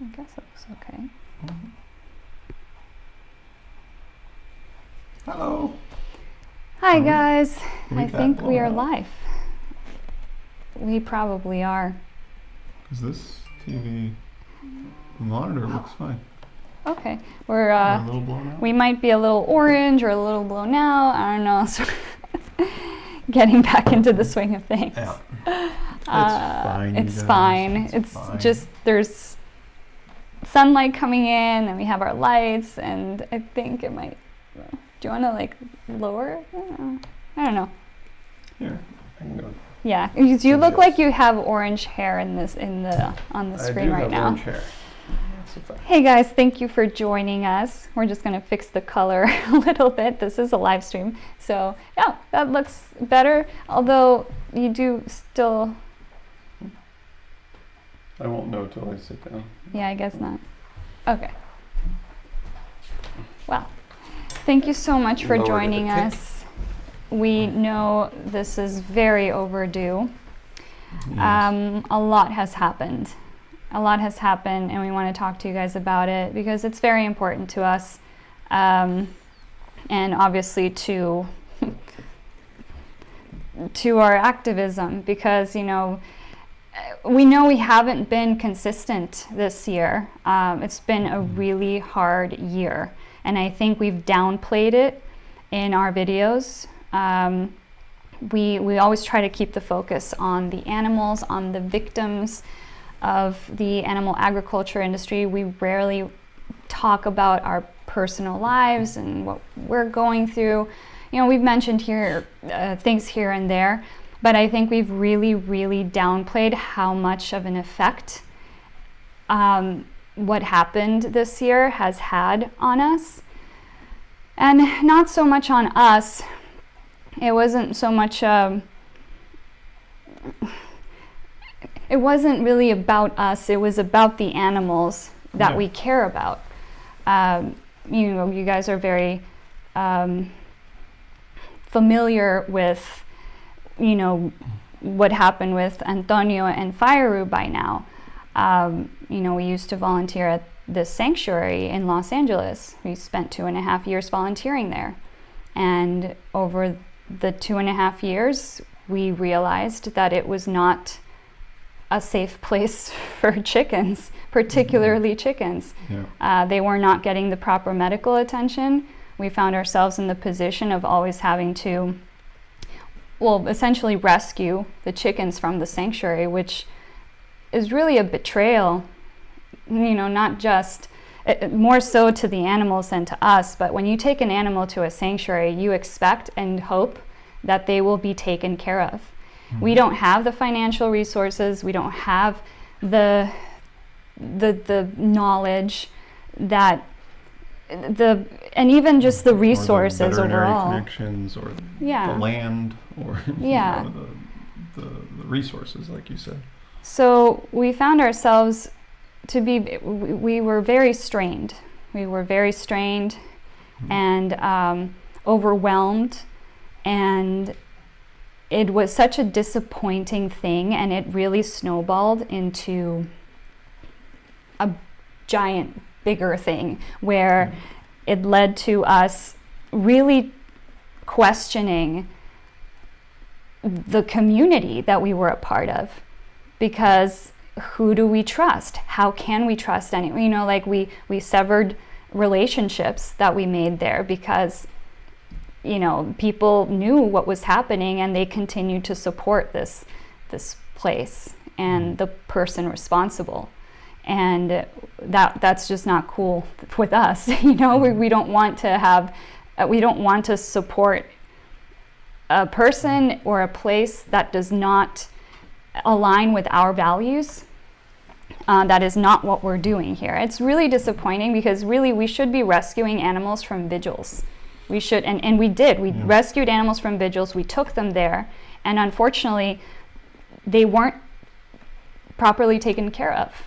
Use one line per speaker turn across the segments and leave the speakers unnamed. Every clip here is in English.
I guess it looks okay.
Mm-hmm. Hello.
Hi guys. I
Leave that
think we
blown
are
out.
live. We probably are.
Because this TV monitor looks fine.
Okay. We're
We're a little blown out.
we might be a little orange or a little blown out. I don't know. So getting back into the swing of things.
Yeah. It's fine.
It's
guys.
fine. It's
fine.
just there's sunlight coming in, and we have our lights, and I think it might. Do you want to like lower? I don't know.
Here, I can go.
Yeah, because you look
Adjust.
like you have orange hair on the screen
I do
right
have
now.
orange hair. That's a fact.
Hey guys, thank you for joining us. We're just gonna fix the color a little bit. This is a live stream, so yeah, that looks better. Although you do still.
I won't know till I sit down.
Yeah, I guess not. Okay. Well, thank you so much for
Lowered it a
joining
tick.
us. We know this is very overdue.
Yes.
A lot has happened. A lot has happened, and we want to talk to you guys about it because it's very important to us, and obviously to our activism, because we know we haven't been consistent this year. It's been a really hard year, and I think we've downplayed it in our videos. We always try to keep the focus on the animals, on the victims of the animal agriculture industry. We rarely talk about our personal lives and what we're going through. We've mentioned here things here and there, but I think we've really, really downplayed how much of an effect what happened this year has had on us. And not so much on us. It wasn't so much, it wasn't really about us. It was about the animals that we care about. You guys are very familiar with, what happened with Antonio and Fireru by now. We used to volunteer at this sanctuary in Los Angeles. We spent 2.5 years volunteering there. And over the 2.5 years, we realized that it was not a safe place for chickens, particularly chickens.
Yeah.
They were not getting the proper medical attention. We found ourselves in the position of always having to, essentially rescue the chickens from the sanctuary, which is really a betrayal, not just, more so to the animals than to us, but when you take an animal to a sanctuary, you expect and hope that they will be taken care of. Mm-hmm. We don't have the financial resources, we don't have the knowledge that and even just the resources
or the veterinary
overall.
Connections or
Yeah.
the land or
Yeah.
the resources, like you said.
So we found ourselves we were very strained. We were very strained and overwhelmed, and it was such a disappointing thing, and it really snowballed into a giant, bigger thing where it led to us really questioning the community that we were a part of, because who do we trust? How can we trust anyone? We severed relationships that we made there because people knew what was happening, and they continued to support this place and the person responsible, and that's just not cool with us. We don't want to support a person or a place that does not align with our values. That is not what we're doing here. It's really disappointing because really we should be rescuing animals from vigils. We should, and we did. We rescued animals from vigils. We took them there, and unfortunately, they weren't properly taken care of.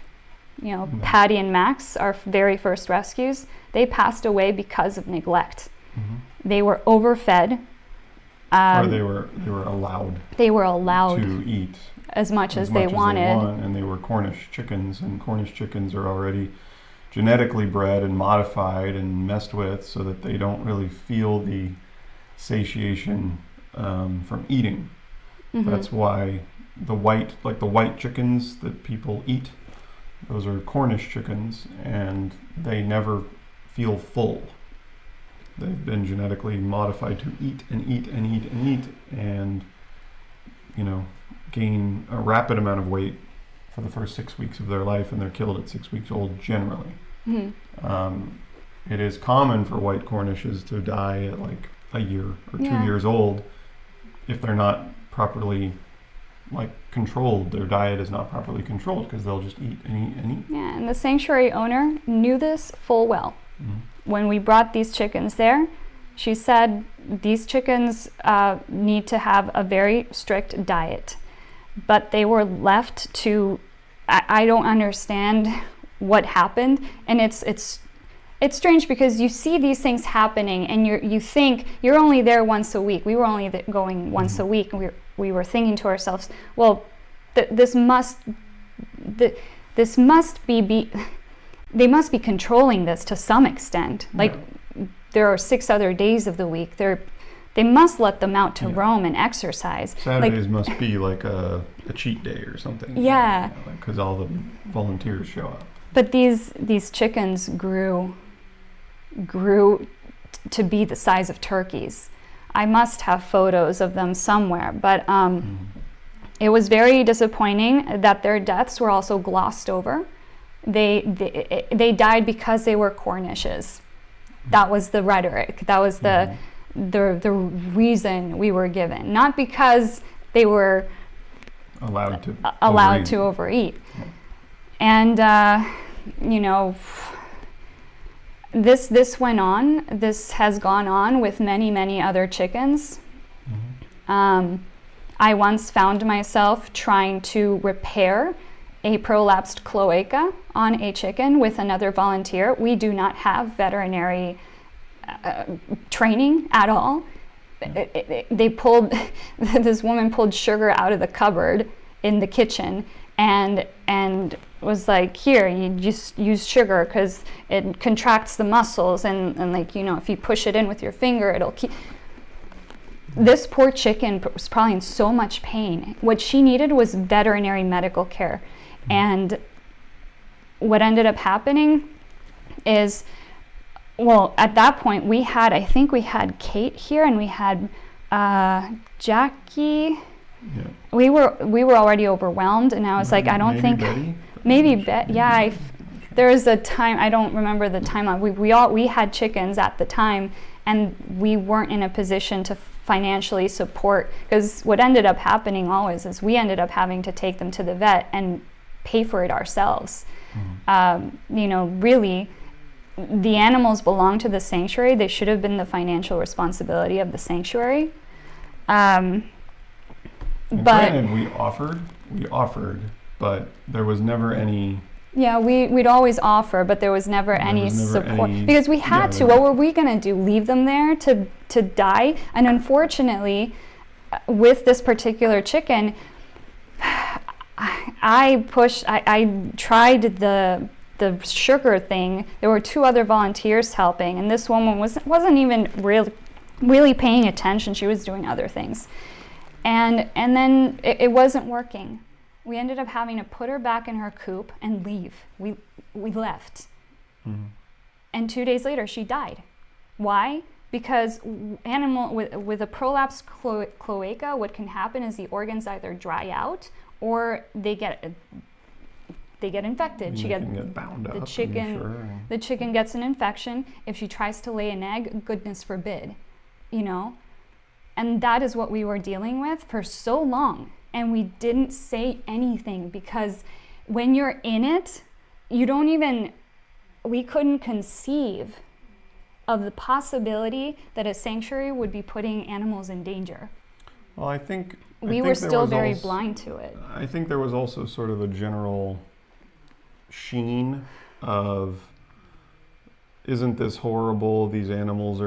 Patty and Max, our very first rescues, they passed away because of neglect. Mm-hmm. They were overfed.
Or they were allowed to eat
as much as
they
they wanted.
And they were Cornish chickens, and Cornish chickens are already genetically bred and modified and messed with so that they don't really feel the satiation from eating.
Mm-hmm.
That's why the white chickens that people eat, those are Cornish chickens, and they never feel full. They've been genetically modified to eat and eat and eat and eat, and gain a rapid amount of weight for the first 6 weeks of their life, and they're killed at 6 weeks old generally.
Mm-hmm.
It is common for white Cornishes to die at like a year or 2 years old if they're not properly controlled. Their diet is not properly controlled because they'll just eat and eat and eat.
Yeah, and the sanctuary owner knew this full well.
Mm-hmm.
When we brought these chickens there, she said these chickens need to have a very strict diet, but they were left to. I don't understand what happened, and it's strange because you see these things happening, and you think you're only there once a week. We were only going once a week, and we were thinking to ourselves, well, this must be. They must be controlling this to some extent. There are 6 other days of the week. They must let them out to roam and exercise.
Saturdays must be like a cheat day or something.
Yeah.
Because all the volunteers show up.
But these chickens grew to be the size of turkeys. I must have photos of them somewhere, but it was very disappointing that their deaths were also glossed over. They died because they were Cornishes. That was the rhetoric. That was the reason we were given, not because they were allowed to overeat.
Yeah.
And this went on. This has gone on with many other chickens.
Mm-hmm.
I once found myself trying to repair a prolapsed cloaca on a chicken with another volunteer. We do not have veterinary training at all. This woman pulled sugar out of the cupboard in the kitchen and was like, here, you just use sugar because it contracts the muscles, and if you push it in with your finger, it'll keep. This poor chicken was probably in so much pain. What she needed was veterinary medical care. And what ended up happening is, at that point I think we had Kate here, and we had Jackie.
Yeah.
We were already overwhelmed, and I was like, I don't think
Betty?
maybe yeah. There was a time, I don't remember the timeline. We had chickens at the time, and we weren't in a position to financially support, because what ended up happening always is we ended up having to take them to the vet and pay for it ourselves.
Mm-hmm.
Really, the animals belong to the sanctuary. They should have been the financial responsibility of the sanctuary. But
granted, we offered, but there was never any.
Yeah, we'd always offer, but there was never any support because we had to. What were we gonna do? Leave them there to die? And unfortunately, with this particular chicken, I tried the sugar thing. There were 2 other volunteers helping, and this woman wasn't even really paying attention. She was doing other things, and then it wasn't working. We ended up having to put her back in her coop and leave. We left.
Mm-hmm.
And 2 days later, she died. Why? Because animal with a prolapsed cloaca, what can happen is the organs either dry out or they get infected.
Get bound up.
The chicken gets an infection. If she tries to lay an egg, goodness forbid, And that is what we were dealing with for so long. And we didn't say anything because when you're in it, we couldn't conceive of the possibility that a sanctuary would be putting animals in danger.
Well, I think
we were still very blind to it.
I think there was also sort of a general sheen of, isn't this horrible? These animals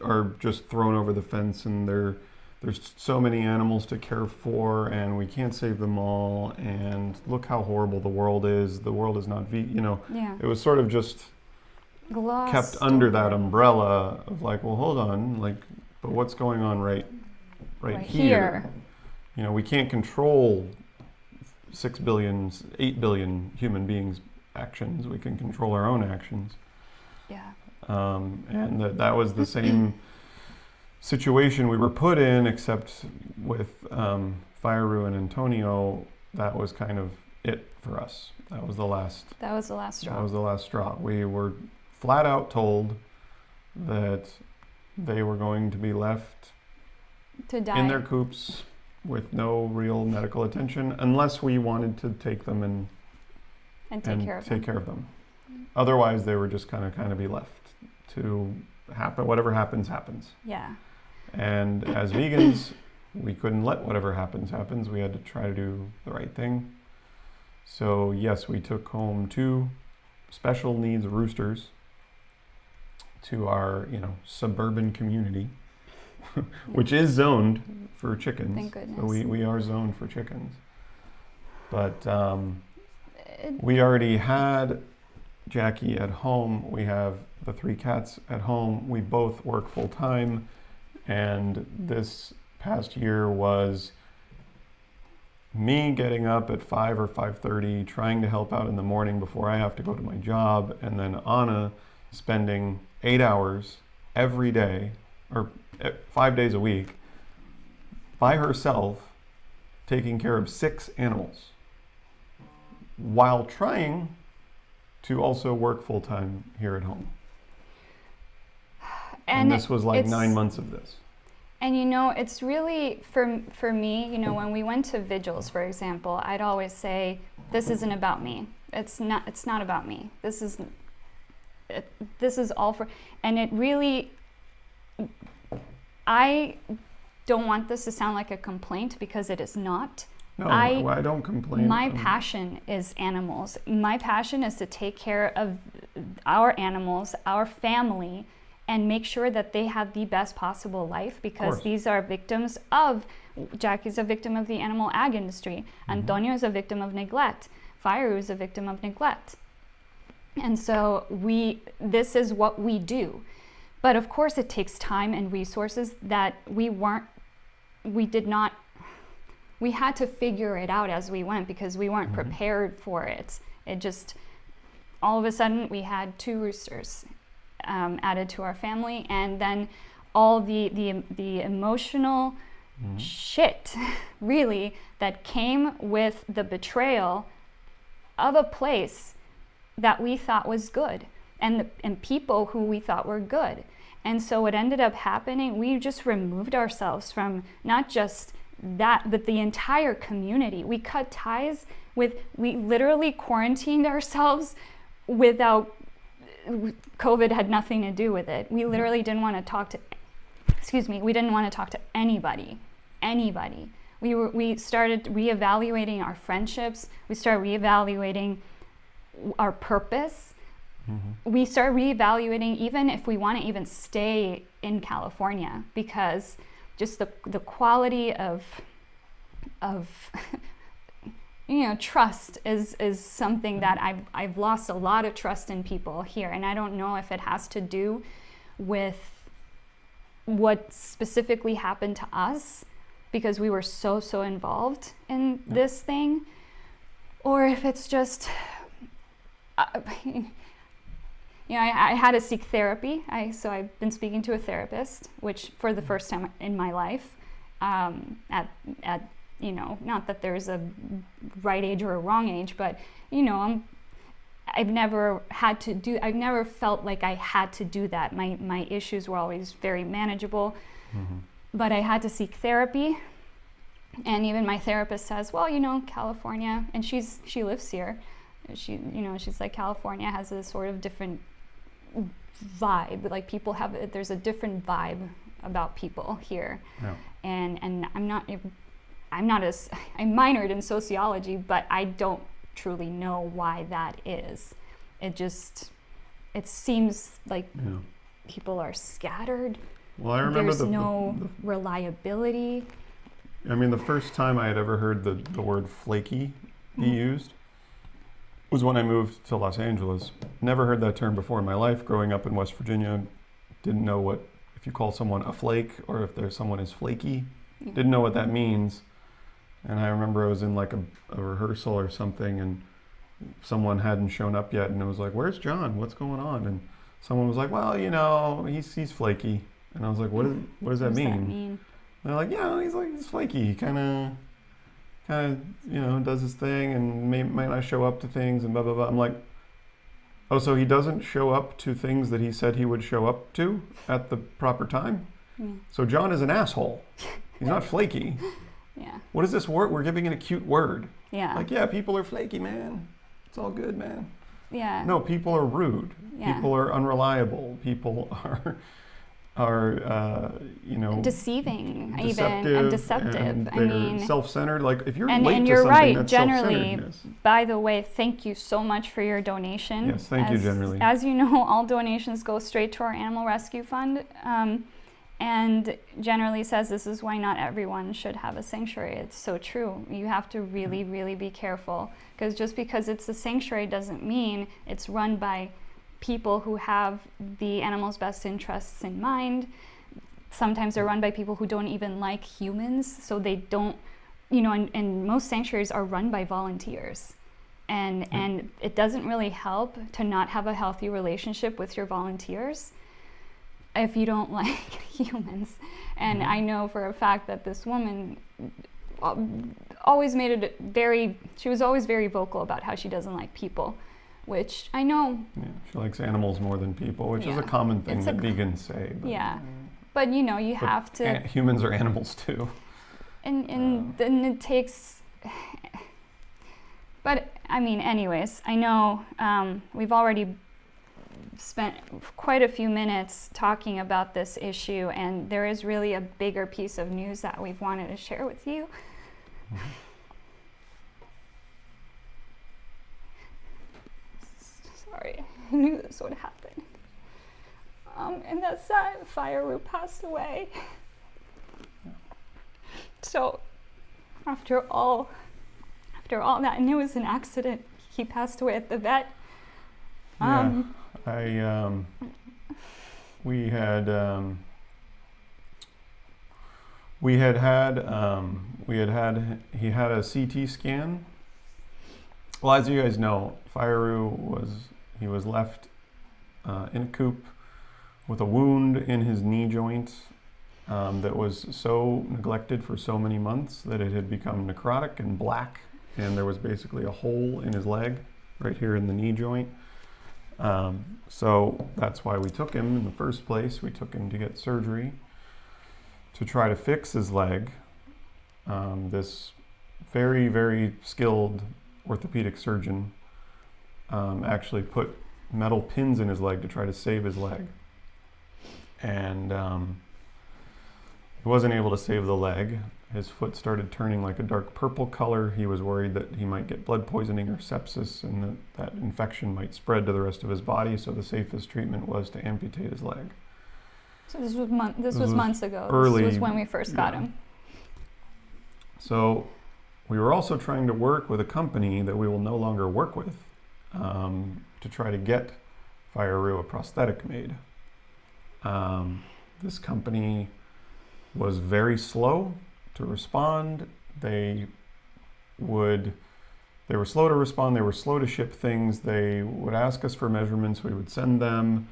are just thrown over the fence, and there's so many animals to care for, and we can't save them all, and look how horrible the world is. The world is not
Yeah.
It was sort of just
Glossed
kept under that
over.
umbrella of like, well, hold on, like, but what's going on right here? We can't control 6 billion, 8 billion human beings' actions. We can control our own actions.
Yeah.
And that was the same situation we were put in, except with Fireru and Antonio, that was kind of it for us. That was the last
That was the last straw.
That was the last straw. We were flat out told that they were going to be left
To die.
in their coops with no real medical attention unless we wanted to take them and
take care of them.
Otherwise, they were just kind of be left to happen. Whatever happens, happens.
Yeah.
And as vegans, we couldn't let whatever happens. We had to try to do the right thing. So yes, we took home 2 special needs roosters to our, suburban community, which is zoned for chickens.
Thank goodness.
So we are zoned for chickens. But we already had Jackie at home. We have the 3 cats at home. We both work full time. And this past year was me getting up at 5 or 5:30, trying to help out in the morning before I have to go to my job. And then Anna spending 8 hours every day, or 5 days a week, by herself, taking care of 6 animals, while trying to also work full time here at home. And this was like 9 months of this.
And it's really, for me, when we went to vigils, for example, I'd always say, this isn't about me. It's not about me. This is all for, and it really, I don't want this to sound like a complaint, because it is not.
No, I don't complain.
My passion is animals. My passion is to take care of our animals, our family, and make sure that they have the best possible life, because these are victims of, Jackie's a victim of the animal ag industry. Mm-hmm. Antonio is a victim of neglect. Fireru is a victim of neglect. And so this is what we do. But of course it takes time and resources that we had to figure it out as we went, because we weren't prepared for it. It just, all of a sudden we had 2 roosters added to our family, and then all the emotional shit, really, that came with the betrayal of a place that we thought was good, and people who we thought were good. And so what ended up happening, we just removed ourselves from not just that, but the entire community. We cut ties we literally quarantined ourselves without, COVID had nothing to do with it. We literally didn't want to talk to, we didn't want to talk to anybody. We started reevaluating our friendships. We started reevaluating our purpose. Mm-hmm. We started reevaluating even if we want to even stay in California, because just the quality of trust is something that I've lost a lot of trust in people here, and I don't know if it has to do with what specifically happened to us, because we were so involved in this thing, or if it's just I had to seek therapy. So I've been speaking to a therapist, which for the first time in my life, at not that there's a right age or a wrong age, but I've never felt like I had to do that. My issues were always very manageable, but I had to seek therapy. And even my therapist says, well, California, and she lives here. She's like, California has a sort of different vibe. Like there's a different vibe about people here. Yeah. And I minored in sociology, but I don't truly know why that is. It seems like people are scattered
Well, I remember
there's no reliability.
I mean, the first time I had ever heard the word flaky be used was when I moved to Los Angeles. Never heard that term before in my life. Growing up in West Virginia, didn't know what, if you call someone a flake or if there's someone is flaky, didn't know what that means. And I remember I was in like a rehearsal or something, and someone hadn't shown up yet, and it was like, "Where's John? What's going on?" And someone was like, "Well, you know, he's flaky." And I was like, what does that mean? And they're like, "Yeah, he's flaky. He kind of, you know, does his thing and might not show up to things and blah blah blah." I'm like, "Oh, so he doesn't show up to things that he said he would show up to at the proper time?"
Yeah.
So John is an asshole. He's not flaky.
Yeah.
What is this word? We're giving it a cute word.
Yeah.
Like, yeah, people are flaky, man. It's all good, man.
Yeah.
No, people are rude.
Yeah.
People are unreliable. People are you know,
deceiving,
deceptive. And
I mean,
self-centered. Like, if you're
and
late to
you're
something,
right.
that's
Generally,
self-centeredness.
by the way, thank you so much for your donation.
Yes, thank you, generally.
As you know, all donations go straight to our animal rescue fund. And generally says this is why not everyone should have a sanctuary. It's so true. You have to really, really be careful, because just because it's a sanctuary doesn't mean it's run by people who have the animal's best interests in mind. Sometimes they're run by people who don't even like humans, so they don't, you know, and most sanctuaries are run by volunteers. And it doesn't really help to not have a healthy relationship with your volunteers if you don't like humans. And I know for a fact that this woman always made it she was always very vocal about how she doesn't like people, which I know.
Yeah, she likes animals more than people, which is a common thing that vegans say. But,
but you know, you have to.
Humans are animals too.
And then it takes. But I mean, anyways, I know we've already spent quite a few minutes talking about this issue, and there is really a bigger piece of news that we've wanted to share with you. Sorry, I knew this would happen. And that's that Fire passed away. So after all that, and it was an accident, he passed away at the vet.
He had a CT scan. Well, as you guys know, Fire was left in a coop with a wound in his knee joint that was so neglected for so many months that it had become necrotic and black, and there was basically a hole in his leg right here in the knee joint. So that's why we took him in the first place. We took him to get surgery to try to fix his leg. This very, very skilled orthopedic surgeon actually put metal pins in his leg to try to save his leg. And he wasn't able to save the leg. His foot started turning like a dark purple color. He was worried that he might get blood poisoning or sepsis, and that infection might spread to the rest of his body. So the safest treatment was to amputate his leg.
So this was months ago.
Early,
this was when we first got him.
So we were also trying to work with a company that we will no longer work with to try to get Fire a prosthetic made. This company was very slow to respond. They were slow to respond. They were slow to ship things. They would ask us for measurements. We would send them.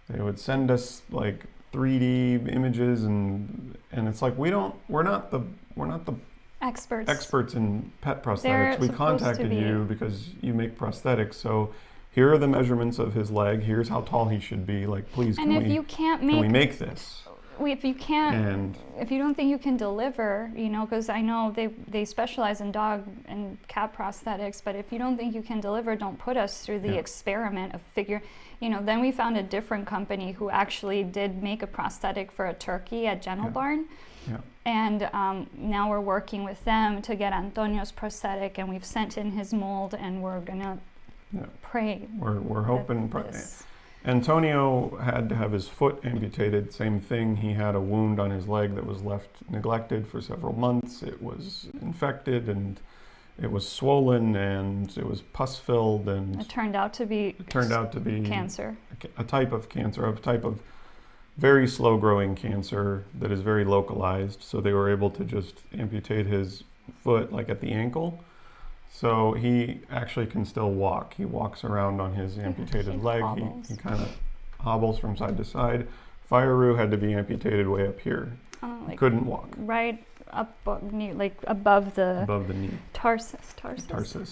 They would send us like 3D images, and it's like we're not the experts in pet prosthetics. We contacted you because you make prosthetics. So here are the measurements of his leg. Here's how tall he should be. Like, please, can we make this?
If you can't, if you don't think you can deliver, you know, because I know they specialize in dog and cat prosthetics, but if you don't think you can deliver, don't put us through the experiment of then we found a different company who actually did make a prosthetic for a turkey at Gentle Barn.
Yeah.
And now we're working with them to get Antonio's prosthetic, and we've sent in his mold, and we're gonna pray.
We're hoping. Antonio had to have his foot amputated. Same thing. He had a wound on his leg that was left neglected for several months. It was infected and it was swollen and it was pus filled, and
It turned out to be cancer.
a type of cancer, a type of very slow growing cancer that is very localized. So they were able to just amputate his foot like at the ankle. So he actually can still walk. He walks around on his amputated leg. He kind of hobbles from side to side. Firoo had to be amputated way up here. He couldn't walk.
Right up, like above the
knee.
Tarsus,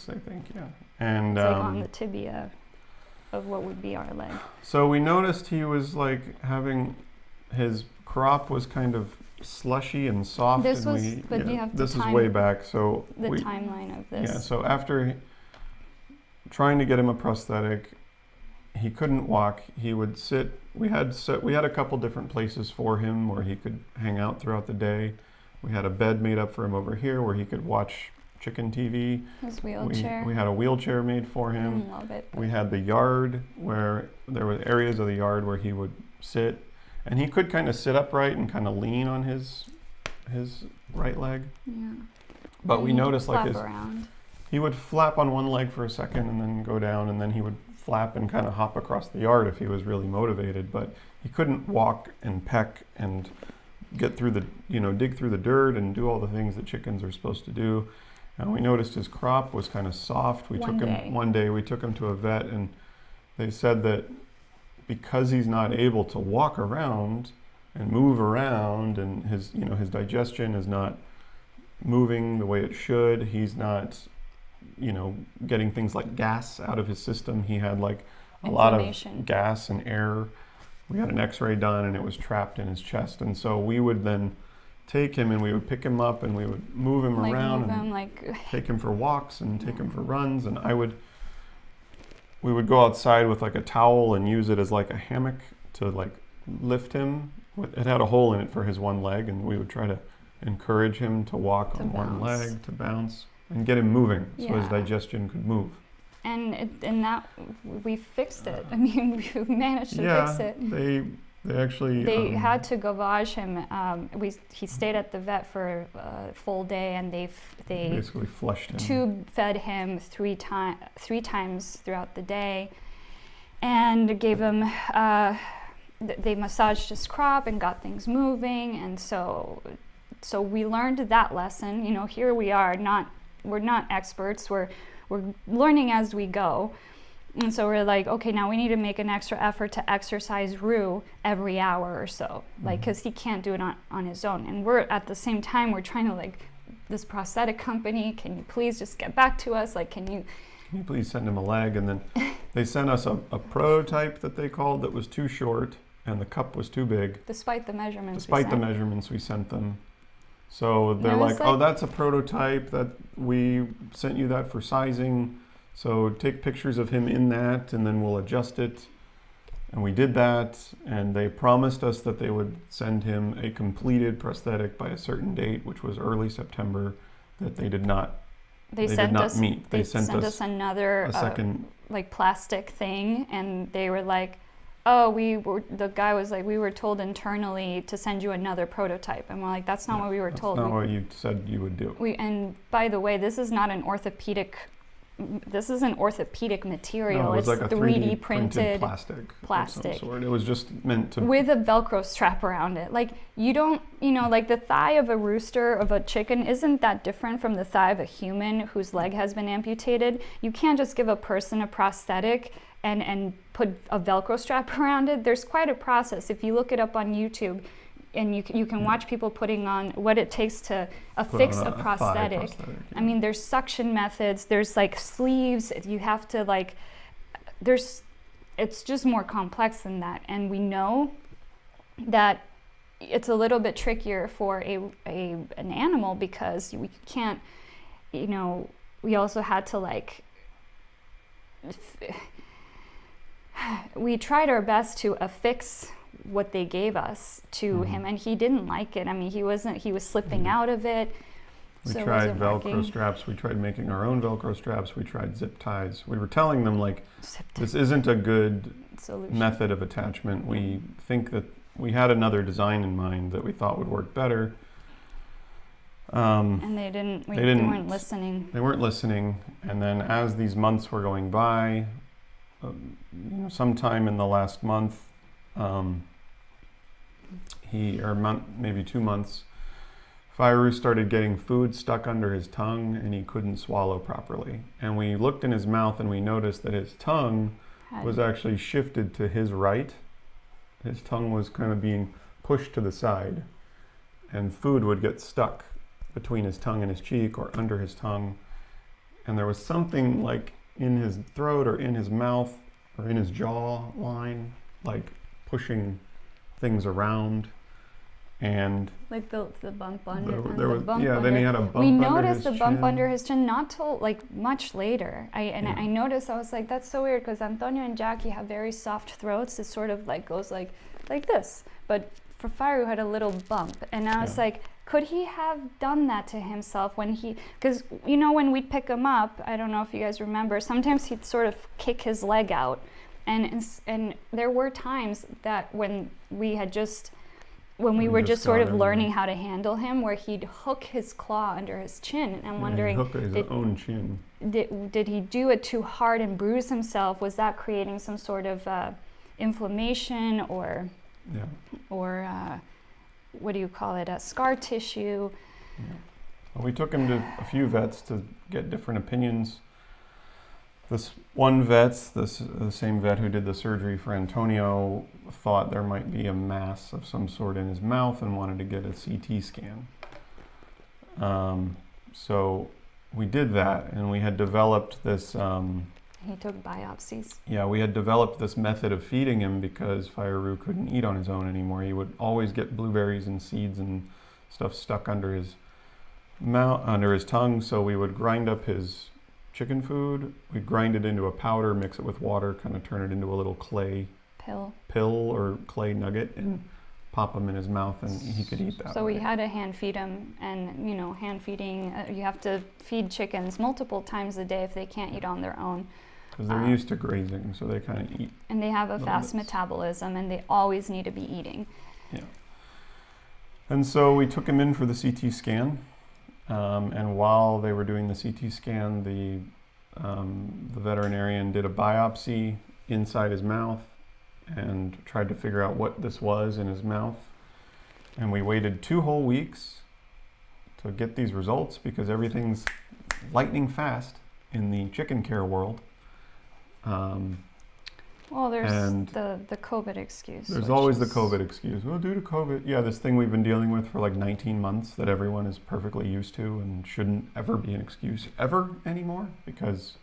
I think, yeah. And
it's like on the tibia of what would be our leg.
So we noticed he was like having, his crop was kind of slushy and soft.
This
and
was, but you have to
this is way back, so
the timeline of this.
Yeah, so after trying to get him a prosthetic, he couldn't walk. He would sit. We had a couple different places for him where he could hang out throughout the day. We had a bed made up for him over here where he could watch chicken TV.
His wheelchair.
We had a wheelchair made for him.
I love it.
We had the yard where there were areas of the yard where he would sit, and he could kind of sit upright and kind of lean on his right leg.
Yeah.
But we noticed like
around.
He would flap on one leg for a second and then go down, and then he would flap and kind of hop across the yard if he was really motivated. But he couldn't walk and peck and get through the, dig through the dirt and do all the things that chickens are supposed to do. And we noticed his crop was kind of soft. One day we took him to a vet, and they said that because he's not able to walk around and move around, and his digestion is not moving the way it should, he's not, getting things like gas out of his system. He had like a lot of gas and air. We had an x-ray done and it was trapped in his chest. And so we would then take him and we would pick him up and we would move him around and take him for walks and take him for runs. And we would go outside with like a towel and use it as like a hammock to like lift him. It had a hole in it for his one leg, and we would try to encourage him to walk on one leg, to bounce, and get him moving so his digestion could move.
And that we fixed it. I mean, we managed to fix it.
They actually
they had to gavage him. He stayed at the vet for a full day, and they
basically flushed him.
Tube fed him three times throughout the day, and gave him. They massaged his crop and got things moving, and so we learned that lesson. Here we are. We're not experts. We're learning as we go. And so we're like, okay, now we need to make an extra effort to exercise Rue every hour or so, because he can't do it on his own. And we're at the same time, we're trying to this prosthetic company, can you please just get back to us? Can you
please send him a leg? And then they sent us a prototype that they called that was too short and the cup was too big.
Despite the measurements
we sent them. So they're like, oh, that's a prototype, that we sent you that for sizing. So take pictures of him in that, and then we'll adjust it. And we did that, and they promised us that they would send him a completed prosthetic by a certain date, which was early September, that they did not meet.
They sent us another
second
plastic thing, and they were like, oh, the guy was like, we were told internally to send you another prototype. And we're like, that's not what we were told.
That's not what you said you would do.
And by the way, this is not an orthopedic. This is an orthopedic material.
No, it's like a
3D printed
plastic. Of some sort. It was just meant to,
with a Velcro strap around it. You don't, the thigh of a rooster, of a chicken, isn't that different from the thigh of a human whose leg has been amputated. You can't just give a person a prosthetic and put a Velcro strap around it. There's quite a process. If you look it up on YouTube, and you can watch people putting on what it takes to affix a prosthetic. I mean, there's suction methods, there's sleeves, you have to it's just more complex than that. And we know that it's a little bit trickier for an animal, because we can't, we also had to we tried our best to affix what they gave us to him, and he didn't like it. I mean, he was slipping out of it.
We
So it
tried
wasn't
Velcro
working.
straps. We tried making our own Velcro straps. We tried zip ties. We were telling them, like,
Zip
this isn't a good
solution.
method of attachment. We think that we had another design in mind that we thought would work better.
And they weren't listening.
They weren't listening. And then as these months were going by, sometime in the last month, maybe 2 months, Fireru started getting food stuck under his tongue and he couldn't swallow properly. And we looked in his mouth and we noticed that his tongue was actually shifted to his right. His tongue was kind of being pushed to the side, and food would get stuck between his tongue and his cheek or under his tongue. And there was something like in his throat or in his mouth or in his jaw line, like pushing things around. And
like the bump under.
Then he had a bump
we
under
noticed
his
the bump
chin.
under his chin not till like much later. I noticed, I was like, that's so weird, because Antonio and Jackie have very soft throats. It sort of like goes like this, but for Fireru had a little bump, and I was like, could he have done that to himself because when we'd pick him up, I don't know if you guys remember, sometimes he'd sort of kick his leg out, and there were times that when we were just sort of learning how to handle him, where he'd hook his claw under his chin, and I'm wondering,
hook his own chin.
Did he do it too hard and bruise himself? Was that creating some sort of inflammation or what do you call it, scar tissue?
Yeah. Well, we took him to a few vets to get different opinions. This one vet, the same vet who did the surgery for Antonio, thought there might be a mass of some sort in his mouth and wanted to get a CT scan. So we did that, and we had developed this...
He took biopsies.
Yeah, we had developed this method of feeding him because Fireru couldn't eat on his own anymore. He would always get blueberries and seeds and stuff stuck under his mouth, under his tongue. So we would grind up his chicken food. We'd grind it into a powder, mix it with water, kind of turn it into a little clay pill or clay nugget, and pop them in his mouth, and he could eat that.
So we had to hand feed him, and hand feeding, you have to feed chickens multiple times a day if they can't eat on their own.
Because they're used to grazing, so they kind of eat.
And they have a fast metabolism, and they always need to be eating.
Yeah. And so we took him in for the CT scan, and while they were doing the CT scan, the veterinarian did a biopsy inside his mouth and tried to figure out what this was in his mouth. And we waited 2 whole weeks to get these results, because everything's lightning fast in the chicken care world.
Well, there's the COVID excuse.
There's always the COVID excuse. Well, due to COVID, this thing we've been dealing with for like 19 months that everyone is perfectly used to and shouldn't ever be an excuse ever anymore, because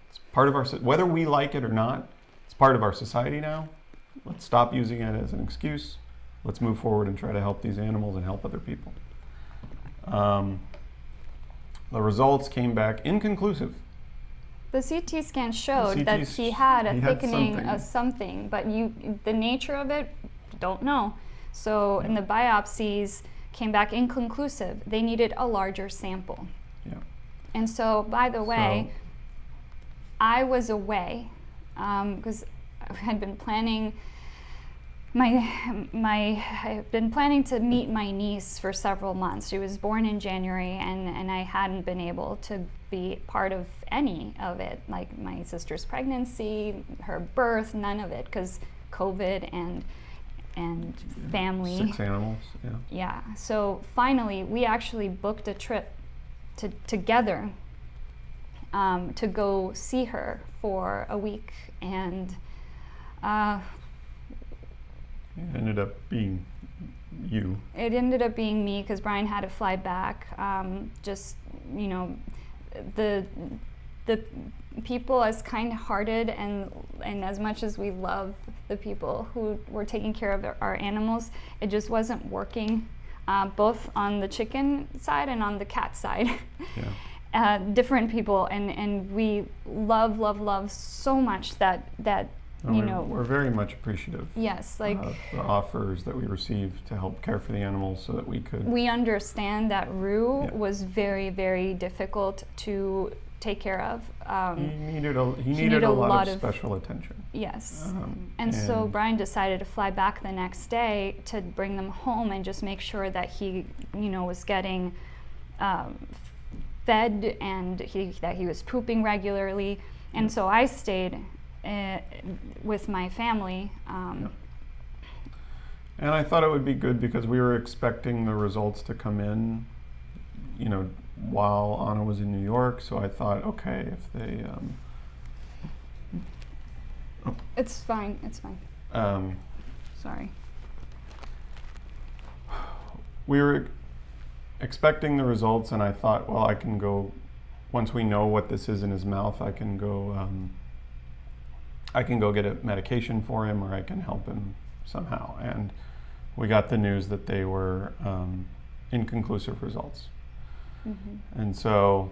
it's part of our, whether we like it or not, it's part of our society now. Let's stop using it as an excuse. Let's move forward and try to help these animals and help other people. The results came back inconclusive.
The CT scan showed that he had a thickening of something, but the nature of it, don't know. So, and the biopsies came back inconclusive. They needed a larger sample.
Yeah.
And so, by the way, I was away because I had been planning. I've been planning to meet my niece for several months. She was born in January, and I hadn't been able to be part of any of it, like my sister's pregnancy, her birth, none of it, because COVID and family.
6 animals, yeah.
Yeah, so finally we actually booked a trip together to go see her for a week, and
it ended up being you.
It ended up being me because Brian had to fly back. The people, as kind-hearted and as much as we love the people who were taking care of our animals, it just wasn't working, both on the chicken side and on the cat side. Yeah. Different people, and we love so much that
We're very much appreciative
yes, like
of the offers that we received to help care for the animals so that we could.
we understand that Rue
Yeah.
was very, very difficult to take care of.
He needed a lot of special attention.
Yes. And so Brian decided to fly back the next day to bring them home and just make sure that he, was getting fed and that he was pooping regularly. And so I stayed with my family.
And I thought it would be good because we were expecting the results to come in, while Anna was in New York. So I thought, okay, if they...
It's fine. Sorry.
We were expecting the results, and I thought, well, I can go, once we know what this is in his mouth, I can go get a medication for him, or I can help him somehow. And we got the news that they were inconclusive results. Mm-hmm. And so,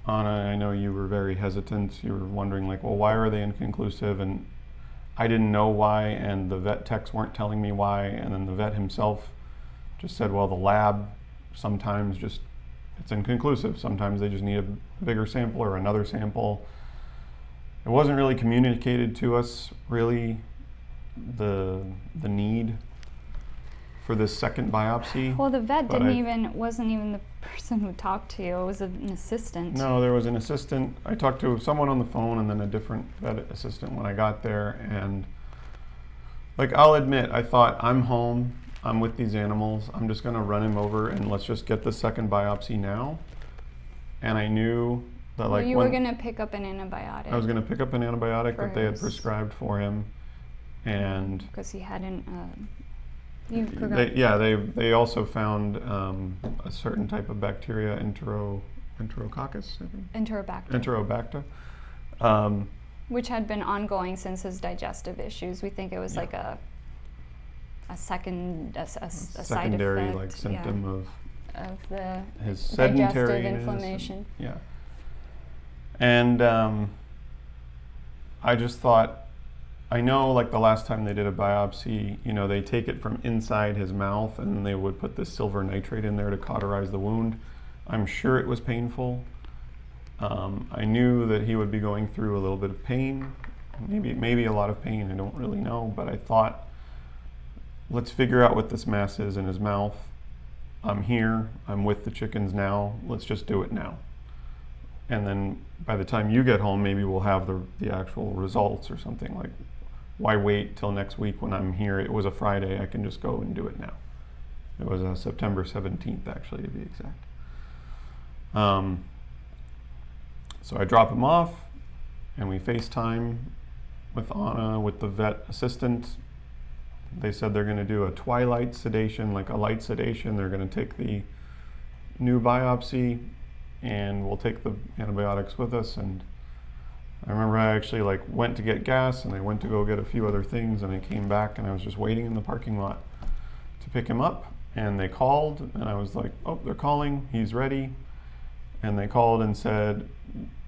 Anna, I know you were very hesitant. You were wondering, well, why are they inconclusive? And I didn't know why, and the vet techs weren't telling me why. And then the vet himself just said, well, the lab sometimes it's inconclusive. Sometimes they just need a bigger sample or another sample. It wasn't really communicated to us, really, the need for this second biopsy.
Well, the vet wasn't even the person who talked to you. It was an assistant.
No, there was an assistant. I talked to someone on the phone and then a different vet assistant when I got there. And I'll admit, I thought, I'm home, I'm with these animals, I'm just gonna run him over and let's just get the second biopsy now. And I knew that
you were gonna pick up an antibiotic.
I was gonna pick up an antibiotic that they had prescribed for him. And
because he hadn't
they also found a certain type of bacteria, Enterococcus, I think. Enterobacter.
Which had been ongoing since his digestive issues. We think it was a secondary side effect,
symptom of his
digestive
sedentariness.
Inflammation.
Yeah. And I just thought, I know the last time they did a biopsy, they take it from inside his mouth and they would put this silver nitrate in there to cauterize the wound. I'm sure it was painful. I knew that he would be going through a little bit of pain, maybe a lot of pain, I don't really know, but I thought, let's figure out what this mass is in his mouth. I'm here, I'm with the chickens now, let's just do it now. And then by the time you get home, maybe we'll have the actual results or something. Why wait till next week when I'm here? It was a Friday, I can just go and do it now. It was September 17th, actually, to be exact. So I drop him off, and we FaceTime with Anna, with the vet assistant. They said they're gonna do a twilight sedation, a light sedation. They're gonna take the new biopsy, and we'll take the antibiotics with us. And I remember I actually went to get gas and I went to go get a few other things, and I came back and I was just waiting in the parking lot to pick him up, and they called and I was like, oh, they're calling, he's ready. And they called and said,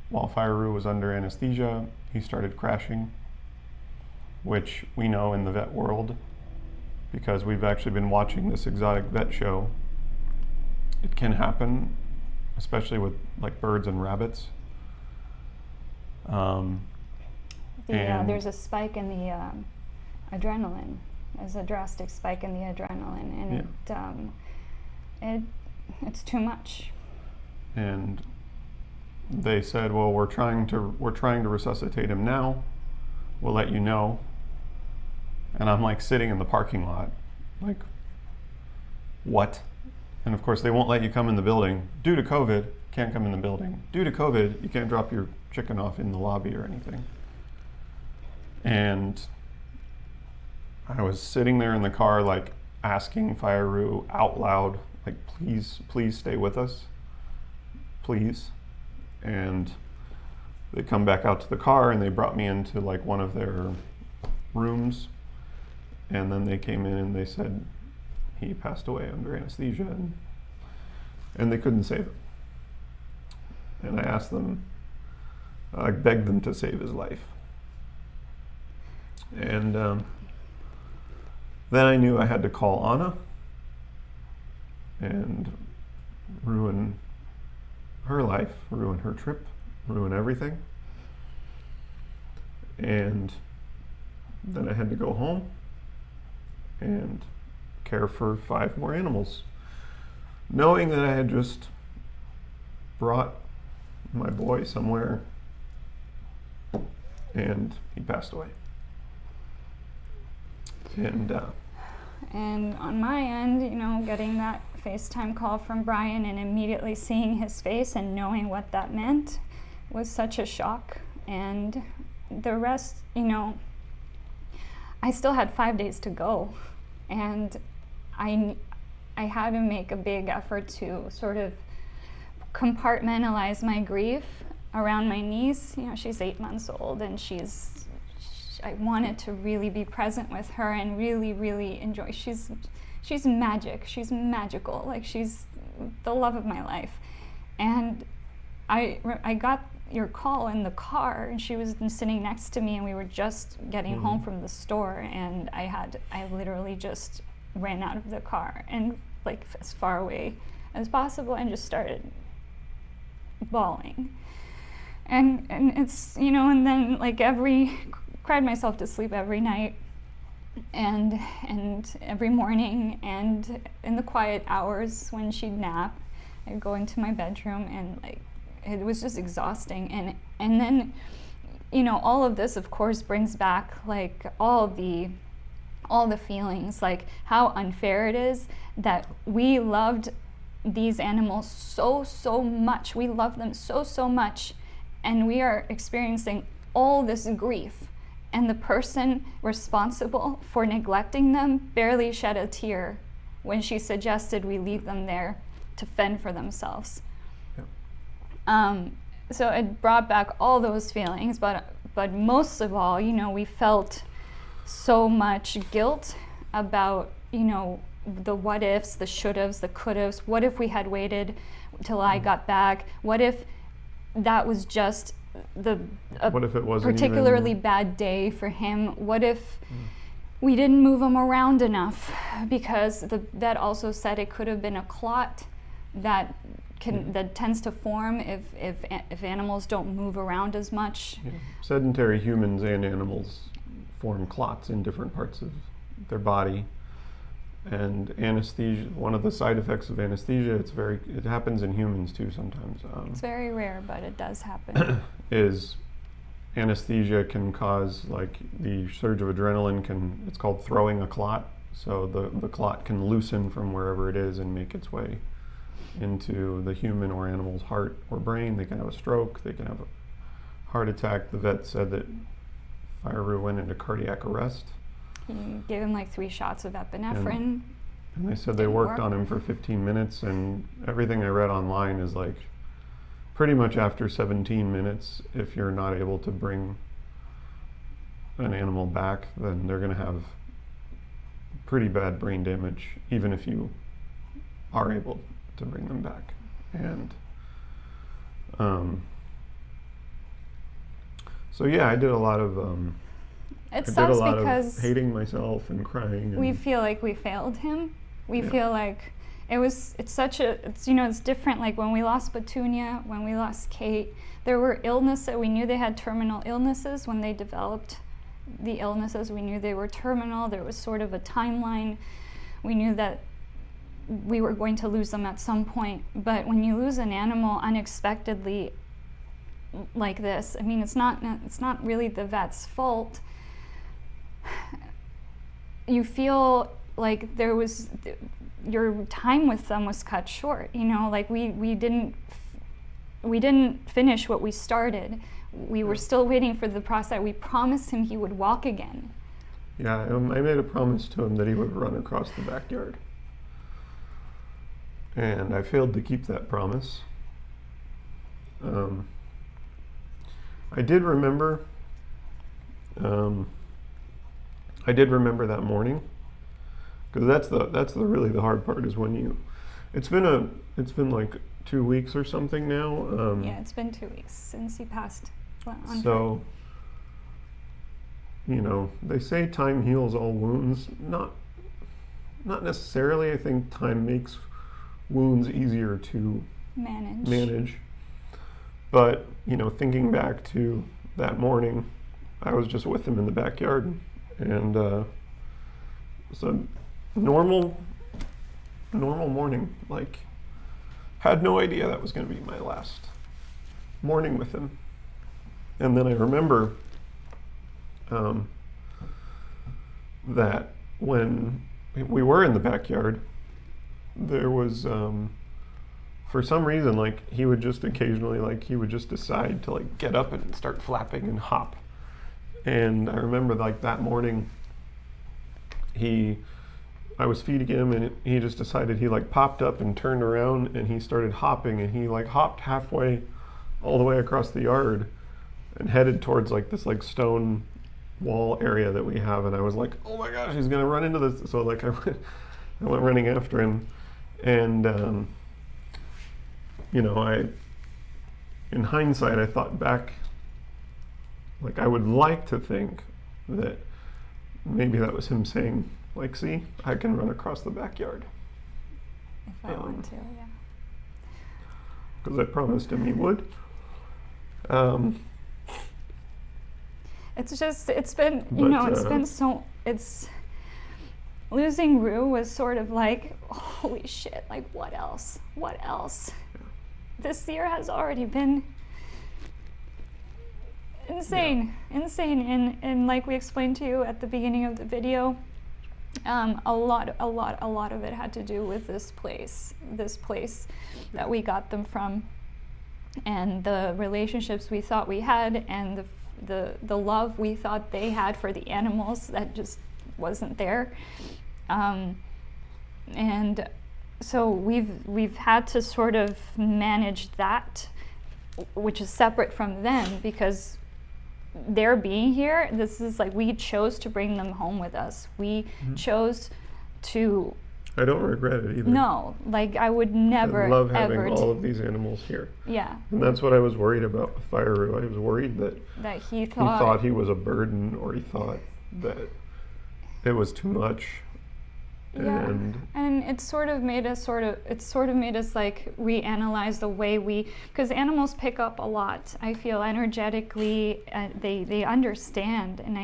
while Fire was under anesthesia, he started crashing, which we know in the vet world, because we've actually been watching this exotic vet show. It can happen, especially with birds and rabbits.
There's a spike in the adrenaline. There's a drastic spike in the adrenaline, and it's too much.
And they said, well, we're trying to resuscitate him now. We'll let you know. And I'm sitting in the parking lot, what? And of course, they won't let you come in the building. Due to COVID, can't come in the building. Due to COVID, you can't drop your chicken off in the lobby or anything. And I was sitting there in the car, asking Fire out loud, please stay with us, please. And they come back out to the car and they brought me into one of their rooms. And then they came in and they said he passed away under anesthesia, and they couldn't save him. And I asked them, I begged them to save his life. And then I knew I had to call Anna and ruin her life, ruin her trip, ruin everything. And then I had to go home and care for 5 more animals, knowing that I had just brought my boy somewhere and he passed away.
And on my end, you know, getting that FaceTime call from Brian and immediately seeing his face and knowing what that meant was such a shock. And the rest, you know, I still had 5 days to go, and I had to make a big effort to sort of compartmentalize my grief around my niece. You know, she's 8 months old, and I wanted to really be present with her and really, really enjoy. She's magic. She's magical. Like, she's the love of my life. And I got your call in the car, and she was sitting next to me, and we were just getting home from the store, and I literally just ran out of the car and, like, as far away as possible, and just started bawling. And it's, you know, and then, like, cried myself to sleep every night and every morning, and in the quiet hours when she'd nap, I'd go into my bedroom, and, like, it was just exhausting. And then, you know, all of this, of course, brings back, like, all the feelings, like how unfair it is that we loved these animals so much. We love them so much, and we are experiencing all this grief, and the person responsible for neglecting them barely shed a tear when she suggested we leave them there to fend for themselves. So it brought back all those feelings, but most of all, you know, we felt so much guilt about, you know, the what ifs, the should haves, the could haves. What if we had waited till I got back? What if that was just what if it wasn't particularly even bad day for him? What if we didn't move him around enough? Because that also said it could have been a clot that tends to form if animals don't move around as much.
Yeah. Sedentary humans and animals form clots in different parts of their body. And anesthesia, one of the side effects of anesthesia, it happens in humans too sometimes.
It's very rare, but it does happen.
Is anesthesia can cause, like, the surge of adrenaline it's called throwing a clot. So the clot can loosen from wherever it is and make its way into the human or animal's heart or brain. They can have a stroke, they can have a heart attack. The vet said that Fireru went into cardiac arrest.
He gave him like 3 shots of epinephrine.
And they said they worked on him for 15 minutes, and everything I read online is like pretty much after 17 minutes, if you're not able to bring an animal back, then they're going to have pretty bad brain damage, even if you are able to bring them back. And so yeah, I did a lot of
it sucks because
hating myself and crying. And
we feel like we failed him. We feel like it's different. Like when we lost Petunia, when we lost Kate, there were illnesses. We knew they had terminal illnesses. When they developed the illnesses, we knew they were terminal. There was sort of a timeline. We knew that we were going to lose them at some point. But when you lose an animal unexpectedly like this, I mean, it's not really the vet's fault. You feel like your time with them was cut short. You know, like we didn't finish what we started. We were still waiting for the process. We promised him he would walk again.
Yeah, I made a promise to him that he would run across the backyard. And I failed to keep that promise. I did remember that morning, because that's the really the hard part is when it's been like 2 weeks or something now.
Yeah, it's been 2 weeks since he passed.
So you know, they say time heals all wounds. Not necessarily. I think time makes wounds easier to manage. But, you know, thinking back to that morning, I was just with him in the backyard, and it's a normal morning. Like, had no idea that was going to be my last morning with him. And then I remember that when we were in the backyard, there was, for some reason, like, he would just occasionally, like, he would just decide to, like, get up and start flapping and hop. And I remember, like, that morning, I was feeding him, and he just decided, he, like, popped up and turned around, and he started hopping, and he, like, hopped halfway all the way across the yard and headed towards, like, this, like, stone wall area that we have. And I was like, oh my gosh, he's gonna run into this. So, like, I went running after him, and you know, in hindsight, I thought back, like, I would like to think that maybe that was him saying, like, see, I can run across the backyard.
If I want to, yeah.
Because I promised him he would.
It's been, you know, it's been so, losing Rue was sort of like, holy shit, like, what else? What else? Yeah. This year has already been insane. And like we explained to you at the beginning of the video, a lot of it had to do with this place that we got them from, and the relationships we thought we had, and the love we thought they had for the animals that just wasn't there. And so we've had to sort of manage that, which is separate from them, because their being here, this is like, we chose to bring them home with us. We chose to.
I don't regret it either.
No, like, I would never,
I love having
ever
all of these animals here.
Yeah.
And that's what I was worried about with Fire. I was worried that
he thought
he was a burden, or he thought that it was too much.
Yeah. And it sort of made us like reanalyze the way because animals pick up a lot. I feel energetically, they understand, and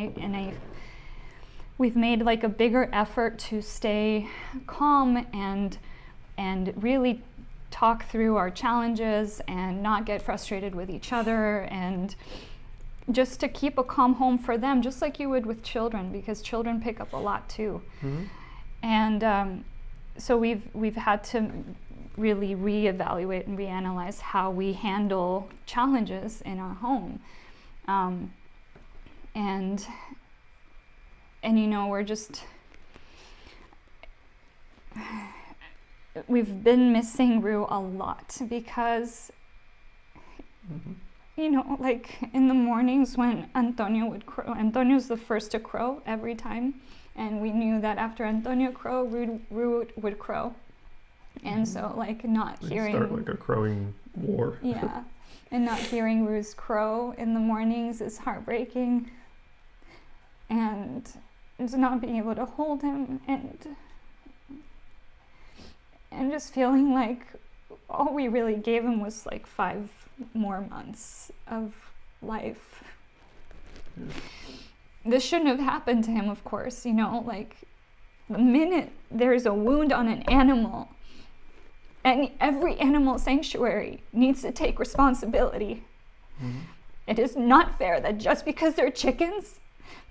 we've made like a bigger effort to stay calm and really talk through our challenges and not get frustrated with each other, and just to keep a calm home for them, just like you would with children, because children pick up a lot too. Mm-hmm. And so we've had to really reevaluate and reanalyze how we handle challenges in our home, and you know, we've been missing Rue a lot, because you know, like, in the mornings when Antonio would crow, Antonio's the first to crow every time. And we knew that after Antonio crow, Rue would crow. And so, like, not hearing...
start, like, a crowing war.
Yeah. And not hearing Rue's crow in the mornings is heartbreaking. And just not being able to hold him, and just feeling like all we really gave him was, like, 5 more months of life. Yeah. This shouldn't have happened to him, of course, you know, like, the minute there's a wound on an animal, and every animal sanctuary needs to take responsibility. Mm-hmm. It is not fair that just because they're chickens,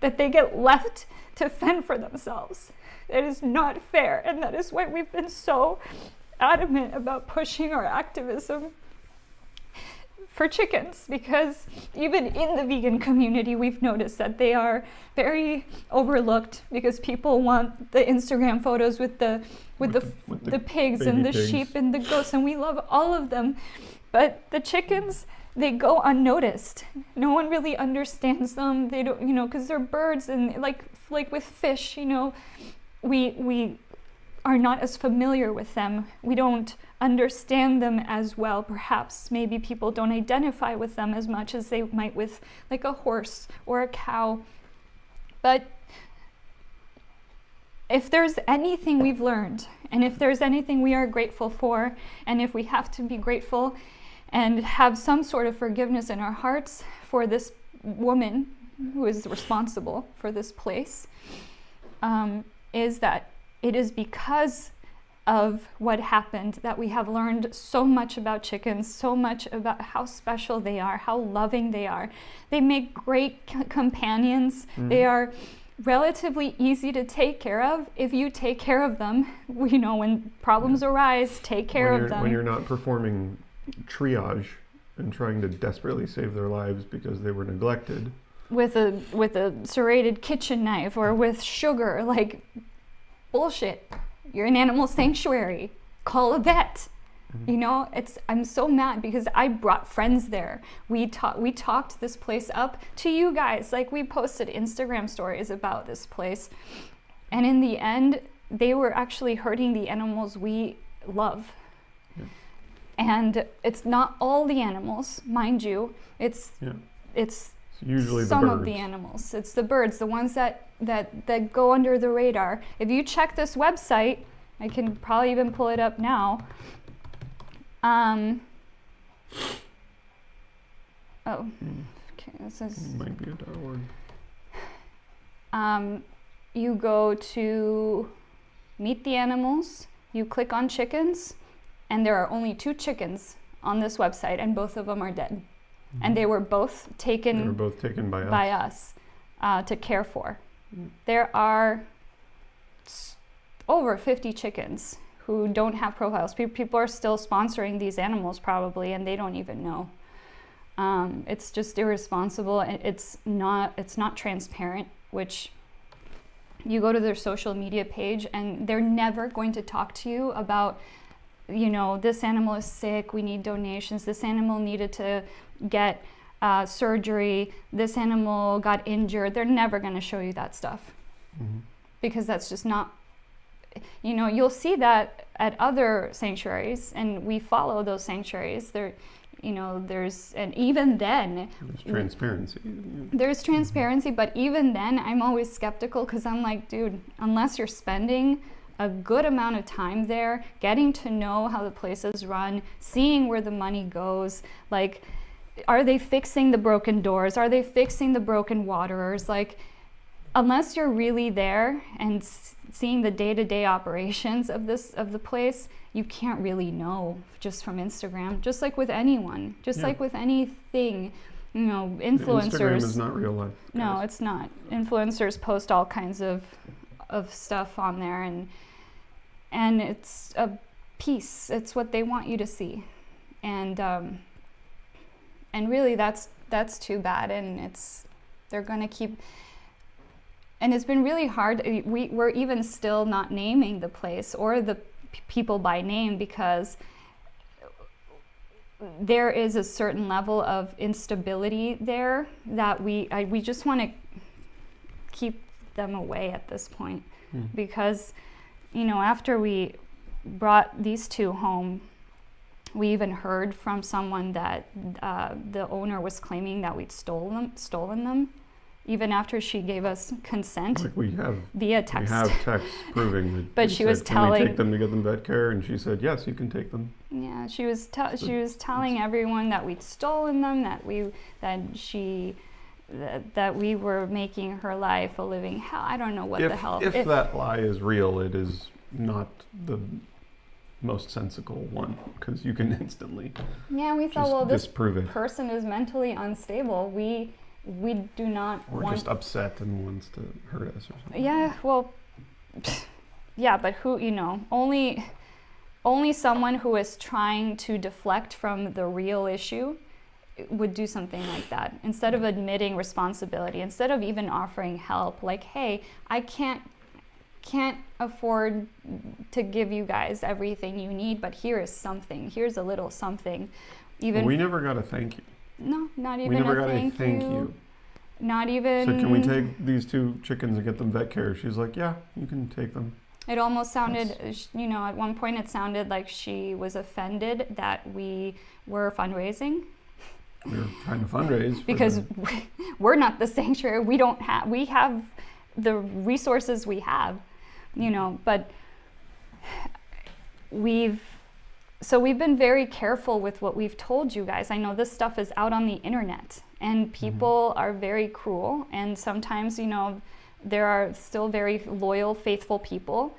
that they get left to fend for themselves. It is not fair, and that is why we've been so adamant about pushing our activism for chickens, because even in the vegan community, we've noticed that they are very overlooked, because people want the Instagram photos with the pigs and the sheep and the goats, and we love all of them, but the chickens, they go unnoticed. No one really understands them. They don't, you know, because they're birds, and like with fish, you know, we are not as familiar with them. We don't understand them as well. Perhaps maybe people don't identify with them as much as they might with like a horse or a cow. But if there's anything we've learned, and if there's anything we are grateful for, and if we have to be grateful and have some sort of forgiveness in our hearts for this woman who is responsible for this place, is that it is because of what happened that we have learned so much about chickens, so much about how special they are, how loving they are. They make great companions. They are relatively easy to take care of if you take care of them. You know, when problems arise, take care of them.
When you're not performing triage and trying to desperately save their lives because they were neglected.
With a serrated kitchen knife or with sugar, like, bullshit. You're an animal sanctuary. Call a vet. You know, I'm so mad because I brought friends there. We talked this place up to you guys. Like, we posted Instagram stories about this place. And in the end, they were actually hurting the animals we love. Yeah. And it's not all the animals, mind you. It's usually some of the animals. It's the birds, the ones that go under the radar. If you check this website, I can probably even pull it up now. Okay, this is...
Might be a .org.
You go to Meet the Animals, you click on chickens, and there are only 2 chickens on this website, and both of them are dead. And they were both taken by us to care for. There are over 50 chickens who don't have profiles. People are still sponsoring these animals probably, and they don't even know. It's just irresponsible. It's not transparent, which you go to their social media page and they're never going to talk to you about, you know, this animal is sick, we need donations, this animal needed to get surgery, this animal got injured. They're never going to show you that stuff because that's just not, you know, you'll see that at other sanctuaries, and we follow those sanctuaries. There, you know, and even then,
there's transparency.
There's transparency, but even then, I'm always skeptical because I'm like, dude, unless you're spending a good amount of time there, getting to know how the place is run, seeing where the money goes, like, are they fixing the broken doors? Are they fixing the broken waterers? Like, unless you're really there and seeing the day-to-day operations of the place, you can't really know just from Instagram. Just like with anyone, like with anything, you know, influencers.
Instagram is not real life. Guys.
No, it's not. Influencers post all kinds of stuff on there, and it's a piece. It's what they want you to see, and really that's too bad. And they're gonna keep. And it's been really hard. We're even still not naming the place or the people by name because there is a certain level of instability there that we just want to keep them away at this point. Because, you know, after we brought these 2 home, we even heard from someone that the owner was claiming that we'd stolen them. Even after she gave us consent,
like we have
via text.
We have text proving that.
But she was telling.
Can we take them to get them vet care? And she said, yes, you can take them.
Yeah, she was telling everyone that we'd stolen them, that we were making her life a living hell. I don't know what the hell.
If that lie is real, it is not the most sensical one because you can instantly.
Yeah, we thought, well, this
disprove it.
Person is mentally unstable. We do not
or just upset and wants to hurt us or something.
Yeah, well, yeah, but who, you know, only someone who is trying to deflect from the real issue would do something like that. Instead of admitting responsibility, instead of even offering help, like, hey, I can't afford to give you guys everything you need, but here is something. Here's a little something. Even
we never got a thank you.
No, not even
we never
a
got
thank
a thank
you.
you.
Not even.
So can we take these 2 chickens and get them vet care? She's like, yeah, you can take them.
It almost sounded, you know, at one point it sounded like she was offended that we were fundraising.
We were trying to fundraise for
because we're not the sanctuary. We have the resources we have, you know, but we've been very careful with what we've told you guys. I know this stuff is out on the internet, and people are very cruel, and sometimes, you know, there are still very loyal, faithful people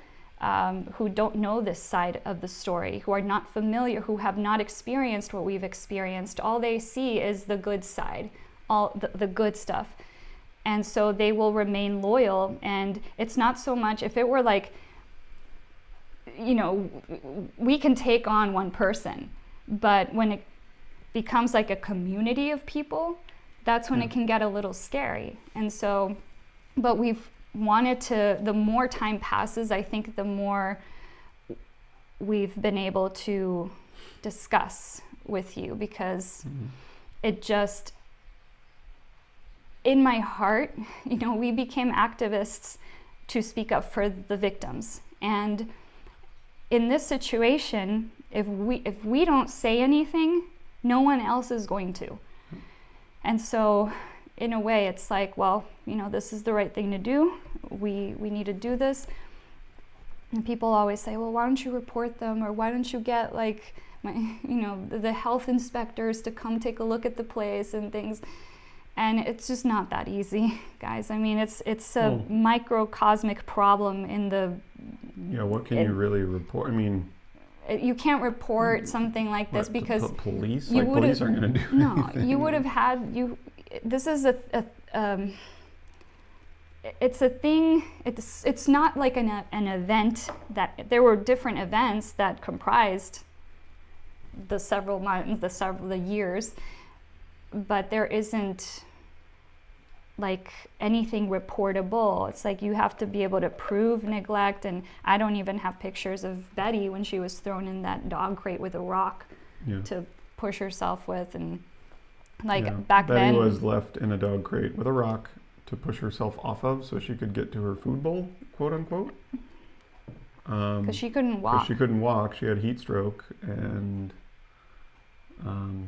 who don't know this side of the story, who are not familiar, who have not experienced what we've experienced. All they see is the good side, all the good stuff. And so they will remain loyal. And it's not so much, if it were like, you know, we can take on one person, but when it becomes like a community of people, that's when it can get a little scary. And so, but we've wanted to, the more time passes, I think the more we've been able to discuss with you, because it just, in my heart, you know, we became activists to speak up for the victims. And in this situation, if we don't say anything, no one else is going to. And so, in a way, it's like, well, you know, this is the right thing to do. We need to do this. And people always say, well, why don't you report them, or why don't you get like, the health inspectors to come take a look at the place and things. And it's just not that easy, guys. I mean, it's a microcosmic problem in the.
Yeah, what can you really report? I mean,
you can't report something like this because
police,
police
aren't going to do
no.
anything.
You would have had you. This is it's a thing. It's not like an event that there were different events that comprised the several months, the years. But there isn't like anything reportable. It's like you have to be able to prove neglect, and I don't even have pictures of Betty when she was thrown in that dog crate with a rock to push herself with, and back then
Betty was left in a dog crate with a rock to push herself off of so she could get to her food bowl, quote unquote.
Because she couldn't walk.
She had heat stroke, and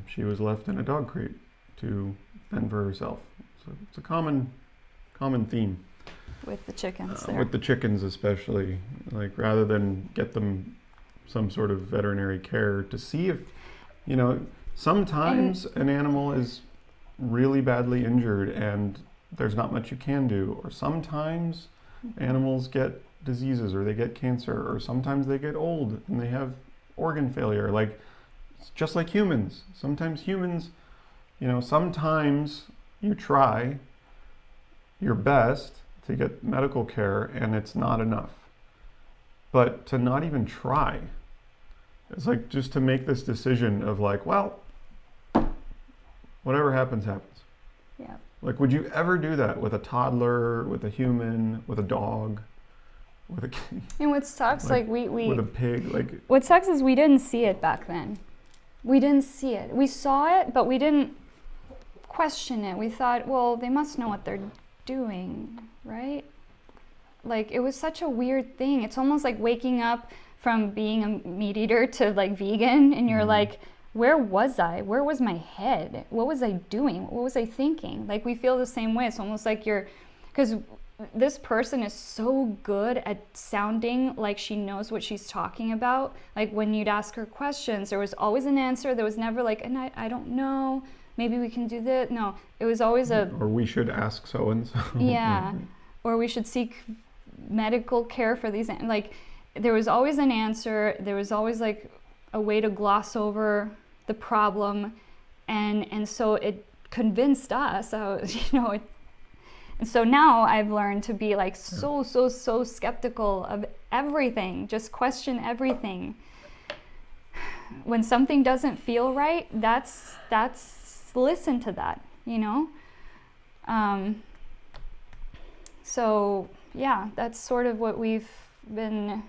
she was left in a dog crate to fend for herself. So it's a common theme
with the chickens there.
With the chickens especially, like rather than get them some sort of veterinary care to see if, you know, sometimes an animal is really badly injured and there's not much you can do, or sometimes animals get diseases, or they get cancer, or sometimes they get old and they have organ failure. Like, it's just like humans. Sometimes humans, you know, sometimes you try your best to get medical care and it's not enough. But to not even try, it's like just to make this decision of like, well, whatever happens, happens.
Yeah.
Like, would you ever do that with a toddler, with a human, with a dog, with a kid?
And what sucks, like we
with a pig, like.
What sucks is we didn't see it back then. We didn't see it. We saw it, but we didn't question it. We thought, well, they must know what they're doing, right? Like, it was such a weird thing. It's almost like waking up from being a meat eater to like vegan, and you're like, where was I? Where was my head? What was I doing? What was I thinking? Like, we feel the same way. It's almost like because this person is so good at sounding like she knows what she's talking about. Like, when you'd ask her questions, there was always an answer. There was never like, and I don't know, maybe we can do this. No, it was always or
we should ask so-and-so.
Yeah, or we should seek medical care for these. Like, there was always an answer. There was always like a way to gloss over the problem, and so it convinced us, you know. And so now I've learned to be like so skeptical of everything. Just question everything. When something doesn't feel right, that's listen to that, you know. So yeah, that's sort of what we've been.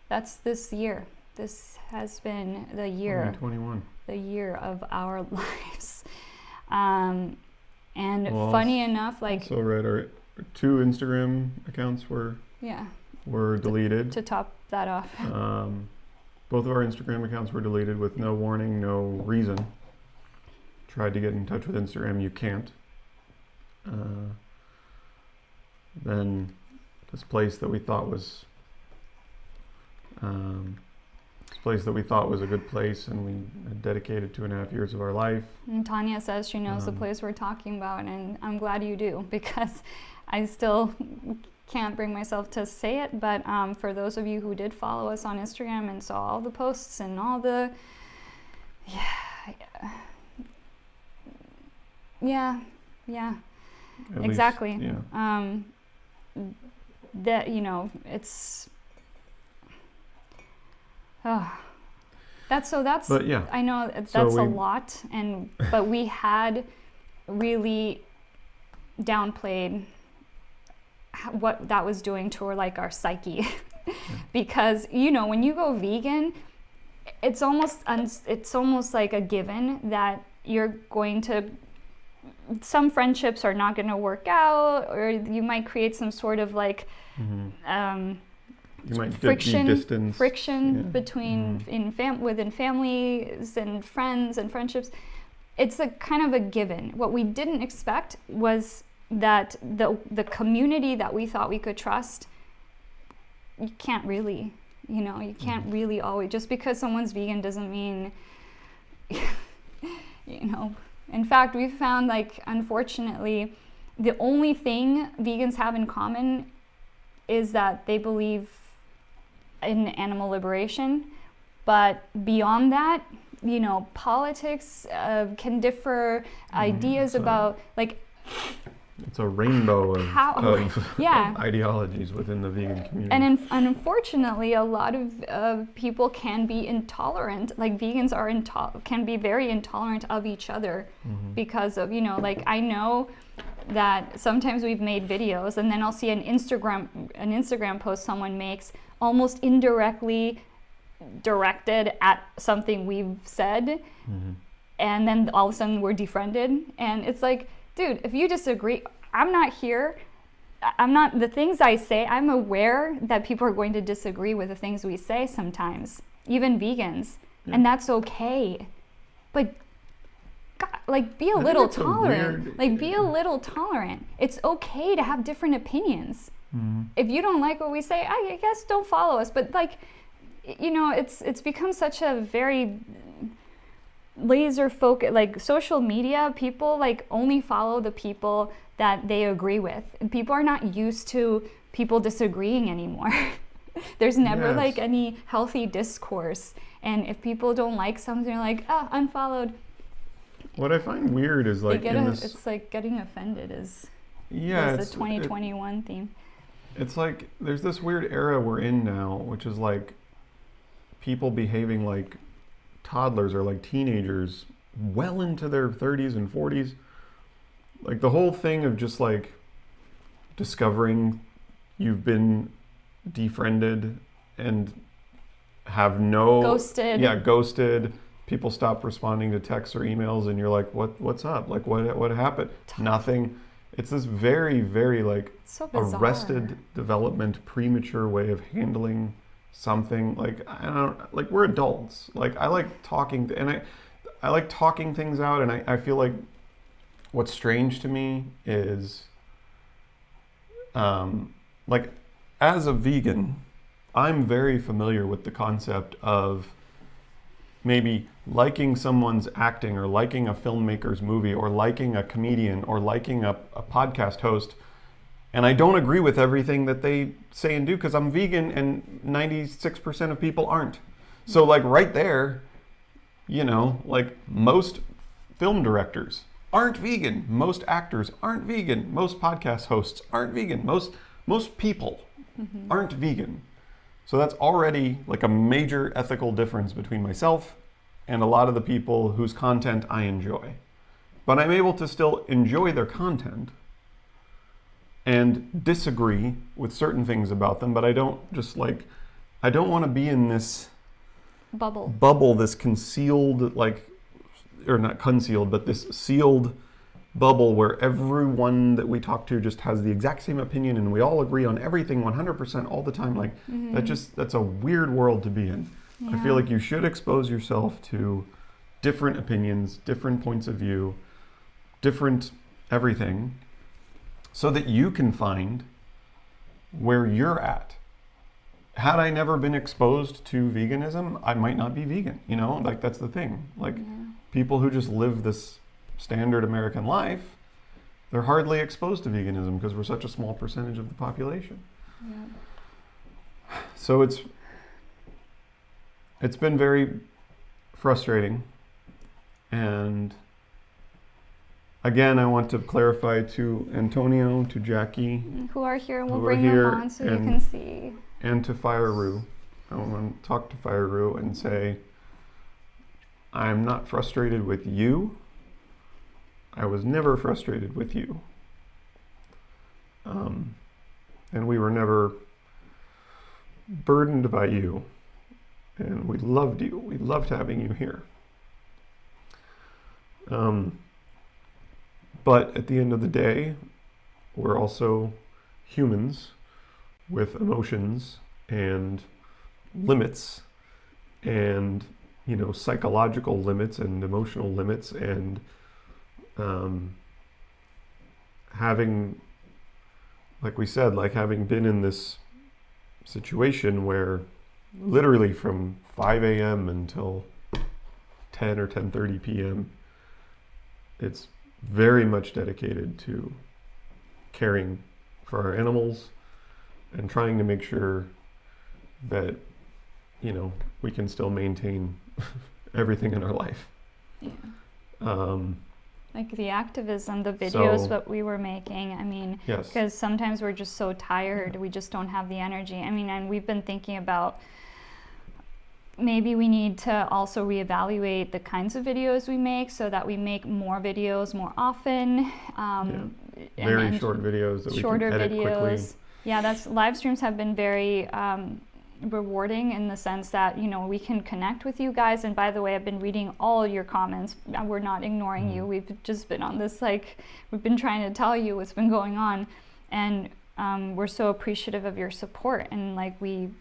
That's this year. This has been the year.
2021.
The year of our lives. And funny enough, like.
Also read our 2 Instagram accounts were deleted.
To top that off.
Both of our Instagram accounts were deleted with no warning, no reason. tried to get in touch with Instagram, you can't. Then this place that we thought was a good place, and we had dedicated 2.5 years of our life.
And Tanya says she knows the place we're talking about, and I'm glad you do, because I still can't bring myself to say it, but for those of you who did follow us on Instagram and saw all the posts and all the yeah
At
exactly
least, yeah.
That, you know, it's that's
but yeah,
I know that's a lot, but we had really downplayed what that was doing to our psyche. Because, you know, when you go vegan, it's almost like a given that you're going to, some friendships are not going to work out, or you might create some sort of
you might
friction
between
within families and friends and friendships. It's a kind of a given. What we didn't expect was that the community that we thought we could trust, you can't really, you know, you can't really always, just because someone's vegan doesn't mean, you know. In fact, we've found, unfortunately, the only thing vegans have in common is that they believe in animal liberation. But beyond that, you know, politics can differ, ideas about,
it's a rainbow of
yeah.
ideologies within the vegan community.
And unfortunately, a lot of people can be intolerant. Vegans can be very intolerant of each other because of, you know, I know that sometimes we've made videos and then I'll see an Instagram post someone makes almost indirectly directed at something we've said, and then all of a sudden we're defriended. And it's like, dude, if you disagree, I'm not here. The things I say, I'm aware that people are going to disagree with the things we say sometimes, even vegans, and that's okay. But God, be a little tolerant. Be a little tolerant. It's okay to have different opinions. If you don't like what we say, I guess don't follow us. But you know, it's become such a very laser focus, social media, people only follow the people that they agree with, and people are not used to people disagreeing anymore. There's never any healthy discourse, and if people don't like something, they're like, unfollowed.
What I find weird is
it's like getting offended is the 2021 theme.
It's there's this weird era we're in now, which is people behaving like toddlers or teenagers well into their 30s and 40s. The whole thing of just discovering you've been defriended and have ghosted. People stop responding to texts or emails, and you're like, what's up? What happened? Nothing. It's this very, very
so bizarre.
Arrested development, premature way of handling something. I don't, we're adults. I like talking, and I like talking things out, and I feel like what's strange to me is as a vegan, I'm very familiar with the concept of maybe liking someone's acting, or liking a filmmaker's movie, or liking a comedian, or liking a podcast host, and I don't agree with everything that they say and do because I'm vegan and 96% of people aren't. So right there, you know, most film directors aren't vegan, most actors aren't vegan, most podcast hosts aren't vegan, most people aren't vegan. So that's already a major ethical difference between myself and a lot of the people whose content I enjoy. But I'm able to still enjoy their content and disagree with certain things about them, but I don't just I don't want to be in this bubble, this concealed, or not concealed, but this sealed bubble where everyone that we talk to just has the exact same opinion and we all agree on everything 100% all the time. That's a weird world to be in. Yeah. I feel like you should expose yourself to different opinions, different points of view, different everything, so that you can find where you're at. Had I never been exposed to veganism, I might not be vegan, you know? Like, that's the thing. Like, people who just live this standard American life, they're hardly exposed to veganism because we're such a small percentage of the population. So it's been very frustrating. And again, I want to clarify to Antonio, to Jackie,
who are here, and we'll bring them on so you can see. And to
Fire-Roo. I want to talk to Fire-Roo and say, I'm not frustrated with you. I was never frustrated with you. And we were never burdened by you. And we loved you. We loved having you here. But at the end of the day, we're also humans with emotions and limits and, you know, psychological limits and emotional limits, and having, like we said, like having been in this situation where literally from 5 a.m. until 10 or 10:30 p.m., it's very much dedicated to caring for our animals and trying to make sure that, you know, we can still maintain everything in our life.
Like the activism, the videos that we were making, I mean, because sometimes we're just so tired, we just don't have the energy. I mean, and we've been thinking about maybe we need to also reevaluate the kinds of videos we make so that we make more videos more often.
Very short videos that we can edit quickly.
Yeah, live streams have been very rewarding in the sense that, you know, we can connect with you guys. And by the way, I've been reading all your comments. We're not ignoring you. We've just been on this, like, we've been trying to tell you what's been going on. And we're so appreciative of your support. And like, we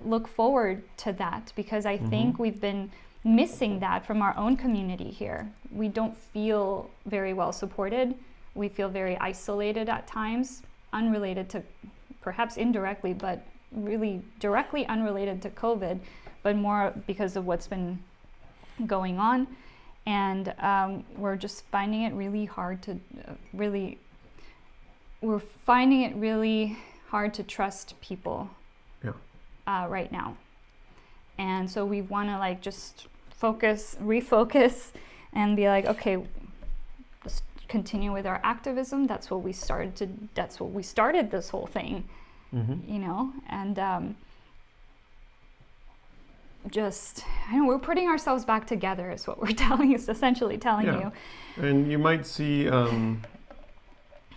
look forward to that, because I think we've been missing that from our own community here. We don't feel very well supported. We feel very isolated at times, unrelated to, perhaps indirectly, but really directly unrelated to COVID, but more because of what's been going on. And we're just finding it really hard to trust people right now. And so we want to like just refocus and be like, okay, let's continue with our activism. That's what we started this whole thing, you know, and we're putting ourselves back together is what we're essentially telling you.
And you might see, we're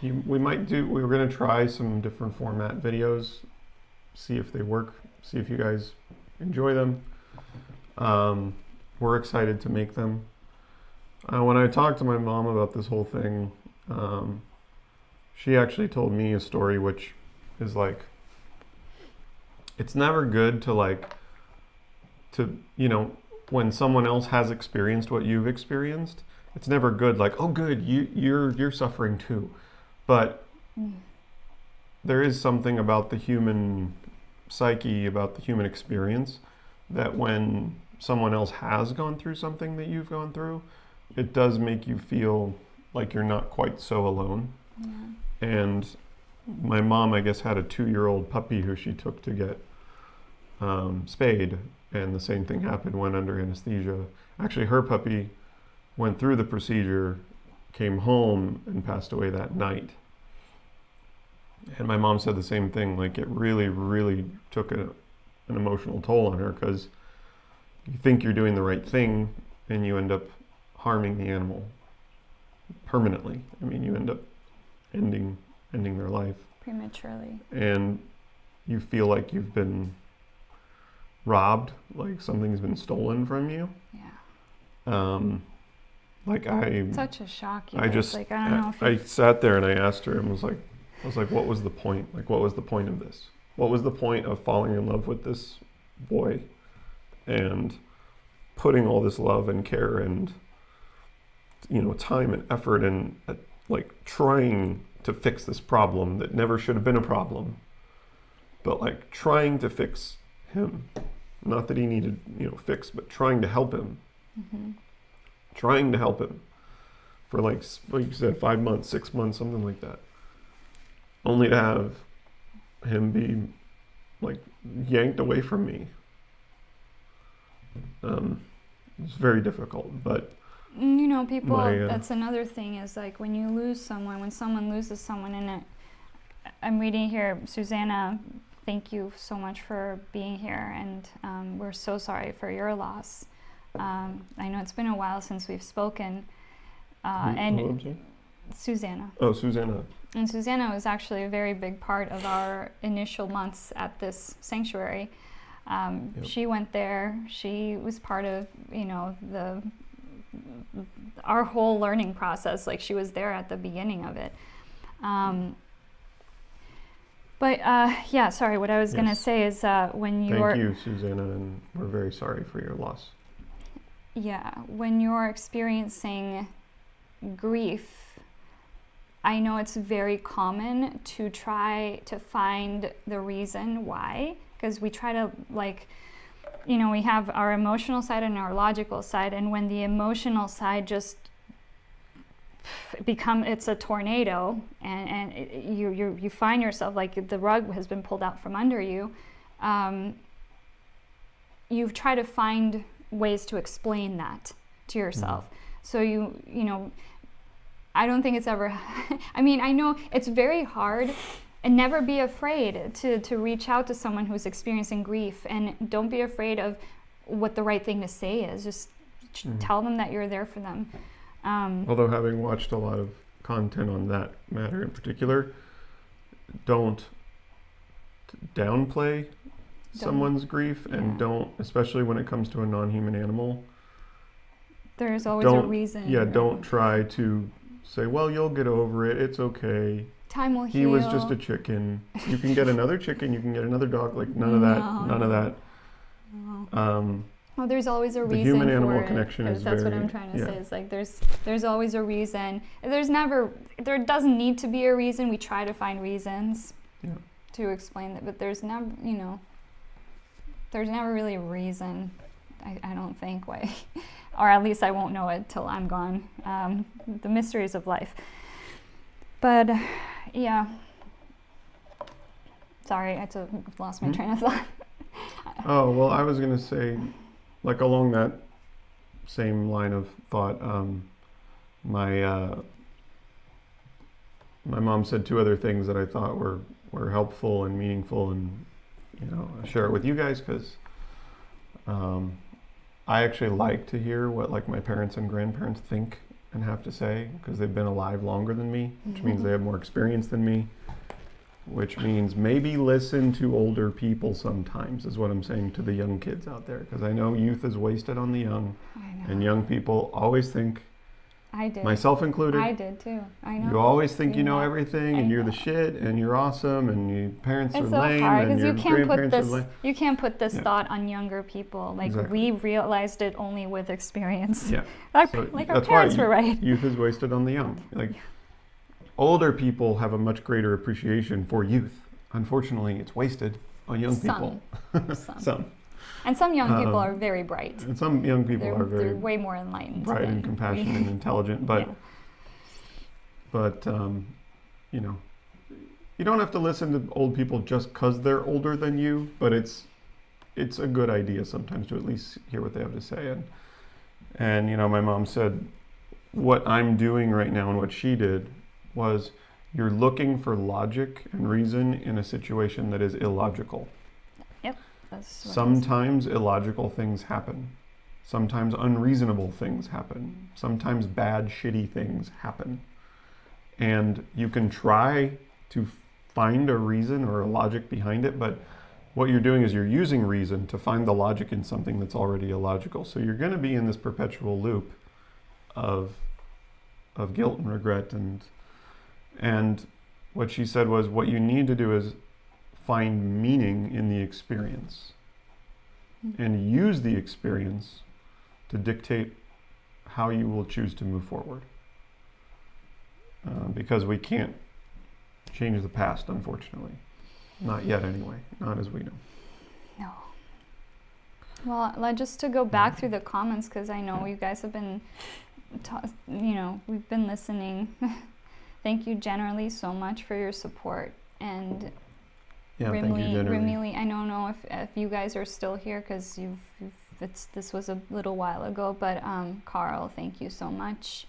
going to try some different format videos, see if they work, see if you guys enjoy them. We're excited to make them. When I talked to my mom about this whole thing, she actually told me a story which is like, it's never good to you know, when someone else has experienced what you've experienced, it's never good, like, oh good, you're suffering too. But there is something about the human psyche, about the human experience, that when someone else has gone through something that you've gone through, it does make you feel like you're not quite so alone. And my mom, I guess, had a 2-year-old puppy who she took to get spayed, and the same thing happened, went under anesthesia. Actually, her puppy went through the procedure, came home, and passed away that night. And my mom said the same thing, like it really, really took an emotional toll on her, because you think you're doing the right thing and you end up harming the animal permanently. I mean, you end up ending their life prematurely, and you feel like you've been robbed, like something's been stolen from you.
Such a shock.
I don't know. I sat there and I asked her and was like, what was the point? Like, what was the point of this? What was the point of falling in love with this boy and putting all this love and care and, you know, time and effort and like trying to fix this problem that never should have been a problem, but like trying to fix him. Not that he needed, you know, fixed, but trying to help him.
Mm-hmm.
Trying to help him for like you said, 5 months, 6 months, something like that. Only to have him be like yanked away from me. It's very difficult, but
you know, people,
that's
another thing is like when you lose someone, when someone loses someone, and I'm reading here, Susanna, thank you so much for being here, and we're so sorry for your loss. I know it's been a while since we've spoken, and Susanna.
Oh, Susanna.
And Susanna was actually a very big part of our initial months at this sanctuary. Yep. She went there. She was part of, you know, our whole learning process. Like she was there at the beginning of it. But yeah, sorry. What I was going to say is when you're...
Thank you, Susanna, and we're very sorry for your loss.
Yeah, when you're experiencing grief, I know it's very common to try to find the reason why, because we try to, like, you know, we have our emotional side and our logical side, and when the emotional side just it's a tornado, and you find yourself like the rug has been pulled out from under you, you've tried to find ways to explain that to yourself. So you know, I don't think it's ever I mean, I know it's very hard, and never be afraid to reach out to someone who's experiencing grief, and don't be afraid of what the right thing to say is. Just tell them that you're there for them.
Although having watched a lot of content on that matter in particular, don't downplay someone's grief, and don't, especially when it comes to a non-human animal.
There's always a reason.
Yeah, don't try to say, well, you'll get over it, it's okay.
Time will heal.
He was just a chicken. You can get another chicken, you can get another dog, like none of that.
No. Well, there's always a reason.
The human-animal
for
connection
it,
is
that's
very...
what I'm trying to say. It's like there's always a reason. There doesn't need to be a reason. We try to find reasons to explain it, but there's never, you know, there's never really a reason, I don't think, why, or at least I won't know it till I'm gone. The mysteries of life. But yeah, sorry, I lost my train of thought.
Oh, well, I was gonna say, like along that same line of thought, my mom said 2 other things that I thought were helpful and meaningful, and you know, I share it with you guys because I actually like to hear what like my parents and grandparents think and have to say, because they've been alive longer than me, which means they have more experience than me, which means maybe listen to older people sometimes, is what I'm saying to the young kids out there, because I know youth is wasted on the young, and young people always think,
I did,
myself included,
I did too, I know.
You always think you know everything, and you're the shit, and you're awesome, and your parents are lame,
it's so hard,
and your grandparents are lame.
You can't put this thought on younger people. Like we realized it only with experience. Yeah, our parents were right.
Youth is wasted on the young. Like older people have a much greater appreciation for youth. Unfortunately, it's wasted on young people. Some.
And some young people are very bright.
And some young people are
they're way more enlightened.
Bright and compassionate and intelligent. But, you know, you don't have to listen to old people just because they're older than you, but it's a good idea sometimes to at least hear what they have to say. And you know, my mom said, what I'm doing right now and what she did was, you're looking for logic and reason in a situation that is illogical.
Yep.
Sometimes illogical things happen. Sometimes unreasonable things happen. Sometimes bad, shitty things happen. And you can try to find a reason or a logic behind it, but what you're doing is you're using reason to find the logic in something that's already illogical. So you're going to be in this perpetual loop of guilt and regret. And what she said was, what you need to do is find meaning in the experience and use the experience to dictate how you will choose to move forward. Because we can't change the past, unfortunately. Not yet, anyway. Not as we know.
No. Well, just to go back through the comments, because I know you guys have been, we've been listening. Thank you generally so much for your support. And
thank you generally.
I don't know if you guys are still here, because this was a little while ago, but Carl, thank you so much.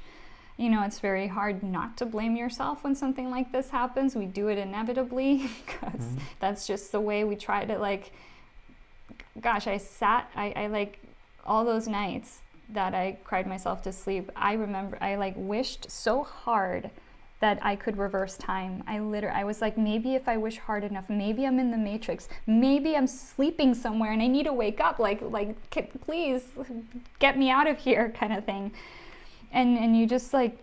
It's very hard not to blame yourself when something like this happens. We do it inevitably, because that's just the way we try to, like, gosh, I like all those nights that I cried myself to sleep. I remember I like wished so hard that I could reverse time. I was like, maybe if I wish hard enough, maybe I'm in the Matrix, maybe I'm sleeping somewhere and I need to wake up, like please get me out of here, kind of thing. And you just like,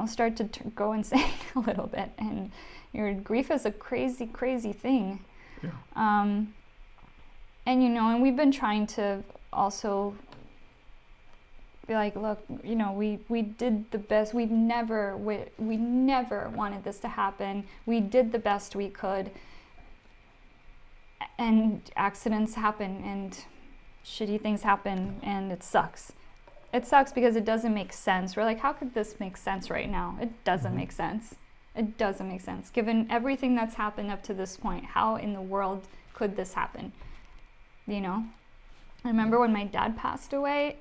start to go insane a little bit, and your grief is a crazy, crazy thing.
Yeah.
And we've been trying to also be like, look, we did the best. We never wanted this to happen. We did the best we could, and accidents happen and shitty things happen, and it sucks. It sucks because it doesn't make sense. We're like, how could this make sense right now? It doesn't make sense. It doesn't make sense. Given everything that's happened up to this point, how in the world could this happen? I remember when my dad passed away.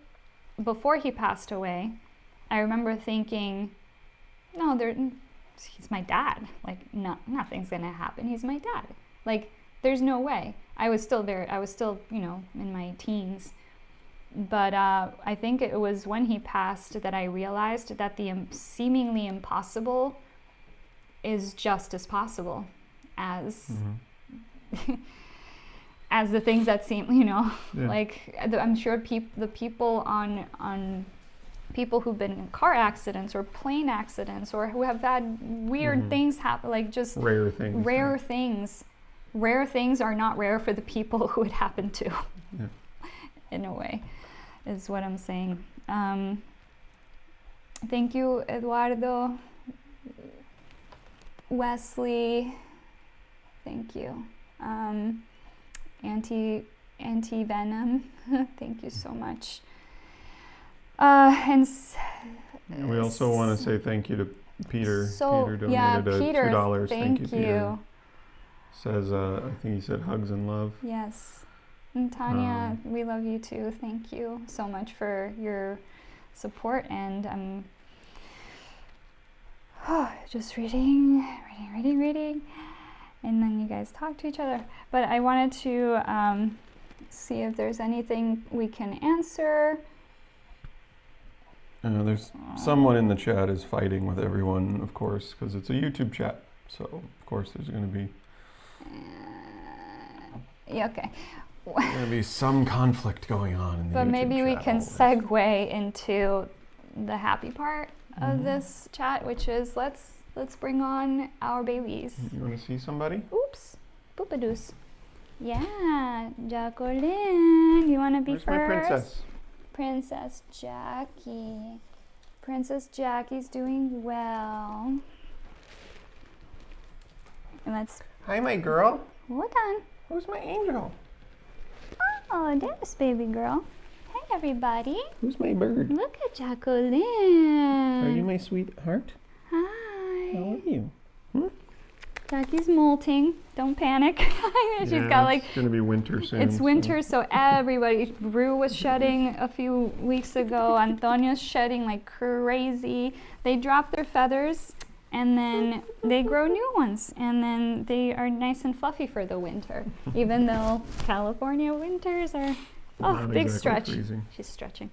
Before he passed away, I remember thinking, no, he's my dad. Like, nothing's gonna happen. He's my dad. Like, there's no way. I was still, in my teens. But I think it was when he passed that I realized that the seemingly impossible is just as possible as as the things that seem, like I'm sure the people on people who've been in car accidents or plane accidents or who have had weird things happen, like just
rare things.
Rare things are not rare for the people who it happened to.
Yeah.
In a way, is what I'm saying. Thank you, Eduardo, Wesley. Thank you, Anti-Venom. Thank you so much. And
we also want to say thank you to Peter. Peter donated $2.
Thank you.
Peter. Says, I think he said hugs and love.
Yes. And Tanya, we love you too. Thank you so much for your support. And I'm just reading. And then you guys talk to each other. But I wanted to see if there's anything we can answer.
There's someone in the chat is fighting with everyone, of course, because it's a YouTube chat. So, of course, there's going to be...
yeah, okay.
There's going to be some conflict going on in the
But
YouTube
maybe we
chat
can segue into the happy part of this chat, which is let's bring on our babies.
You want to see somebody?
Oops. Poopadoos. Yeah, Jacqueline. You want to be
Where's
first?
my princess?
Princess Jackie. Princess Jackie's doing well. And let's...
Hi, my girl.
Hold on.
Who's my angel?
Oh, there's baby girl. Hey, everybody.
Who's my bird?
Look at Jacqueline.
Are you my sweetheart?
Hi.
How are you?
Jackie's molting. Don't panic. She's got like...
It's going to be winter soon.
It's winter, so everybody... Rue was shedding a few weeks ago. Antonio's shedding like crazy. They drop their feathers, and then they grow new ones. And then they are nice and fluffy for the winter. Even though California winters are... Oh,
Not
big
exactly
stretch.
freezing.
She's stretching.